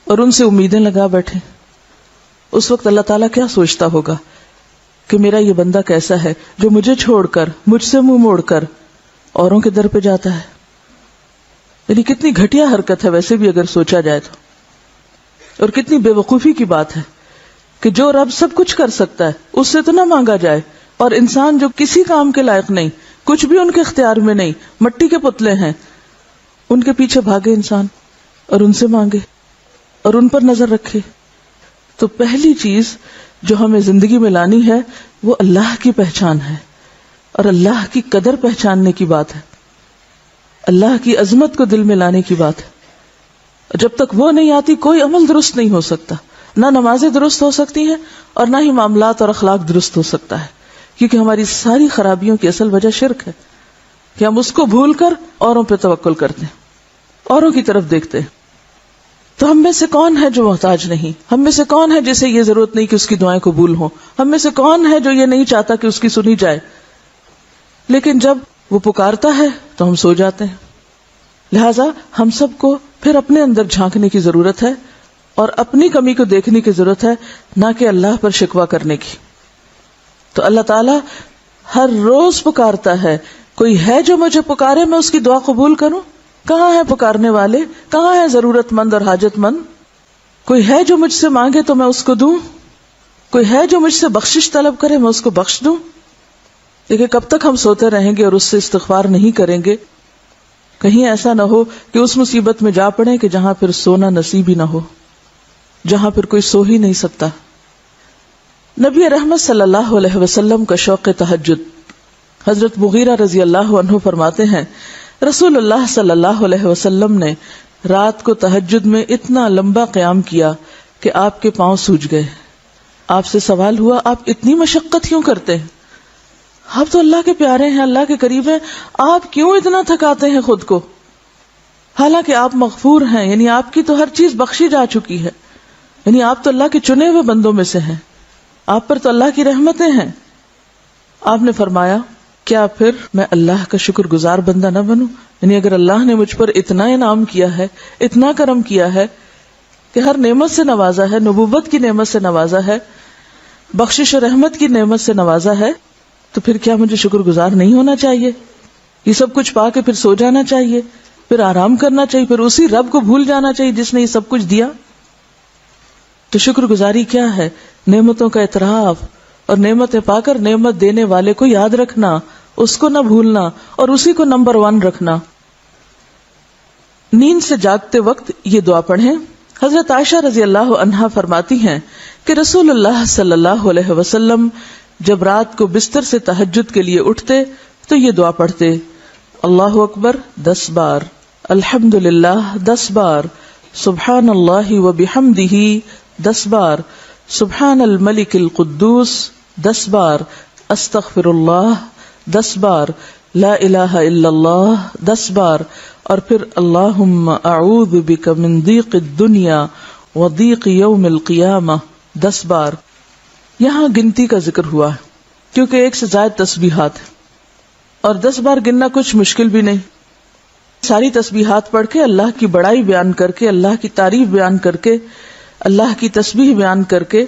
اور ان سے امیدیں لگا بیٹھیں. اس وقت اللہ تعالیٰ کیا سوچتا ہوگا کہ میرا یہ بندہ کیسا ہے جو مجھے چھوڑ کر، مجھ سے منہ موڑ کر اوروں کے در پہ جاتا ہے. یعنی کتنی گھٹیا حرکت ہے ویسے بھی اگر سوچا جائے تو، اور کتنی بے وقوفی کی بات ہے کہ جو رب سب کچھ کر سکتا ہے اس سے تو نہ مانگا جائے، اور انسان جو کسی کام کے لائق نہیں، کچھ بھی ان کے اختیار میں نہیں، مٹی کے پتلے ہیں، ان کے پیچھے بھاگے انسان اور ان سے مانگے اور ان پر نظر رکھے. تو پہلی چیز جو ہمیں زندگی میں لانی ہے وہ اللہ کی پہچان ہے، اور اللہ کی قدر پہچاننے کی بات ہے، اللہ کی عظمت کو دل میں لانے کی بات ہے. جب تک وہ نہیں آتی کوئی عمل درست نہیں ہو سکتا، نہ نمازیں درست ہو سکتی ہیں اور نہ ہی معاملات اور اخلاق درست ہو سکتا ہے، کیونکہ ہماری ساری خرابیوں کی اصل وجہ شرک ہے کہ ہم اس کو بھول کر اوروں پہ توکل کرتے ہیں، اوروں کی طرف دیکھتے ہیں. تو ہم میں سے کون ہے جو محتاج نہیں؟ ہم میں سے کون ہے جسے یہ ضرورت نہیں کہ اس کی دعائیں قبول ہوں؟ ہم میں سے کون ہے جو یہ نہیں چاہتا کہ اس کی سنی جائے؟ لیکن جب وہ پکارتا ہے تو ہم سو جاتے ہیں. لہذا ہم سب کو پھر اپنے اندر جھانکنے کی ضرورت ہے اور اپنی کمی کو دیکھنے کی ضرورت ہے، نہ کہ اللہ پر شکوہ کرنے کی. تو اللہ تعالیٰ ہر روز پکارتا ہے، کوئی ہے جو مجھے پکارے میں اس کی دعا قبول کروں؟ کہاں ہے پکارنے والے؟ کہاں ہے ضرورت مند اور حاجت مند؟ کوئی ہے جو مجھ سے مانگے تو میں اس کو دوں، کوئی ہے جو مجھ سے بخشش طلب کرے میں اس کو بخش دوں. دیکھیں کب تک ہم سوتے رہیں گے اور اس سے استغفار نہیں کریں گے؟ کہیں ایسا نہ ہو کہ اس مصیبت میں جا پڑے کہ جہاں پھر سونا نصیب ہی نہ ہو، جہاں پھر کوئی سو ہی نہیں سکتا. نبی رحمت صلی اللہ علیہ وسلم کا شوق تہجد. حضرت مغیرہ رضی اللہ عنہ فرماتے ہیں، رسول اللہ صلی اللہ علیہ وسلم نے رات کو تہجد میں اتنا لمبا قیام کیا کہ آپ کے پاؤں سوج گئے. آپ سے سوال ہوا، آپ اتنی مشقت کیوں کرتے ہیں؟ آپ تو اللہ کے پیارے ہیں، اللہ کے قریب ہیں، آپ کیوں اتنا تھکاتے ہیں خود کو؟ حالانکہ آپ مغفور ہیں، یعنی آپ کی تو ہر چیز بخشی جا چکی ہے، یعنی آپ تو اللہ کے چنے ہوئے بندوں میں سے ہیں، آپ پر تو اللہ کی رحمتیں ہیں. آپ نے فرمایا، کیا پھر میں اللہ کا شکر گزار بندہ نہ بنوں؟ یعنی اگر اللہ نے مجھ پر اتنا انعام کیا ہے، اتنا کرم کیا ہے کہ ہر نعمت سے نوازا ہے، نبوت کی نعمت سے نوازا ہے، بخشش و رحمت کی نعمت سے نوازا ہے، تو پھر کیا مجھے شکر گزار نہیں ہونا چاہیے؟ یہ سب کچھ پا کے پھر سو جانا چاہیے، پھر آرام کرنا چاہیے، پھر اسی رب کو بھول جانا چاہیے جس نے یہ سب کچھ دیا؟ تو شکر گزاری کیا ہے؟ نعمتوں کا اعتراف اور نعمتیں پا کر نعمت دینے والے کو یاد رکھنا، اس کو نہ بھولنا اور اسی کو نمبر 1 رکھنا۔ نیند سے جاگتے وقت یہ دعا پڑھیں۔ حضرت عائشہ رضی اللہ عنہا فرماتی ہیں کہ رسول اللہ صلی اللہ علیہ وسلم جب رات کو بستر سے تہجد کے لیے اٹھتے تو یہ دعا پڑھتے: اللہ اکبر 10 بار، الحمدللہ 10 بار، سبحان اللہ و بحمدہ 10 بار، سبحان الملک القدوس 10 بار، استغفر اللہ 10 بار، لا الہ الا اللہ 10 بار، اور پھر اللہم اعوذ بک من ضیق الدنیا و ضیق یوم القیامہ 10 بار۔ یہاں گنتی کا ذکر ہوا ہے کیونکہ 1 سے زائد تسبیحات ہیں، اور 10 بار گننا کچھ مشکل بھی نہیں۔ ساری تسبیحات پڑھ کے اللہ کی بڑائی بیان کر کے، اللہ کی تعریف بیان کر کے، اللہ کی تسبیح بیان کر کے،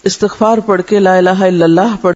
استغفار پڑھ کے، لا الہ الا اللہ پڑھ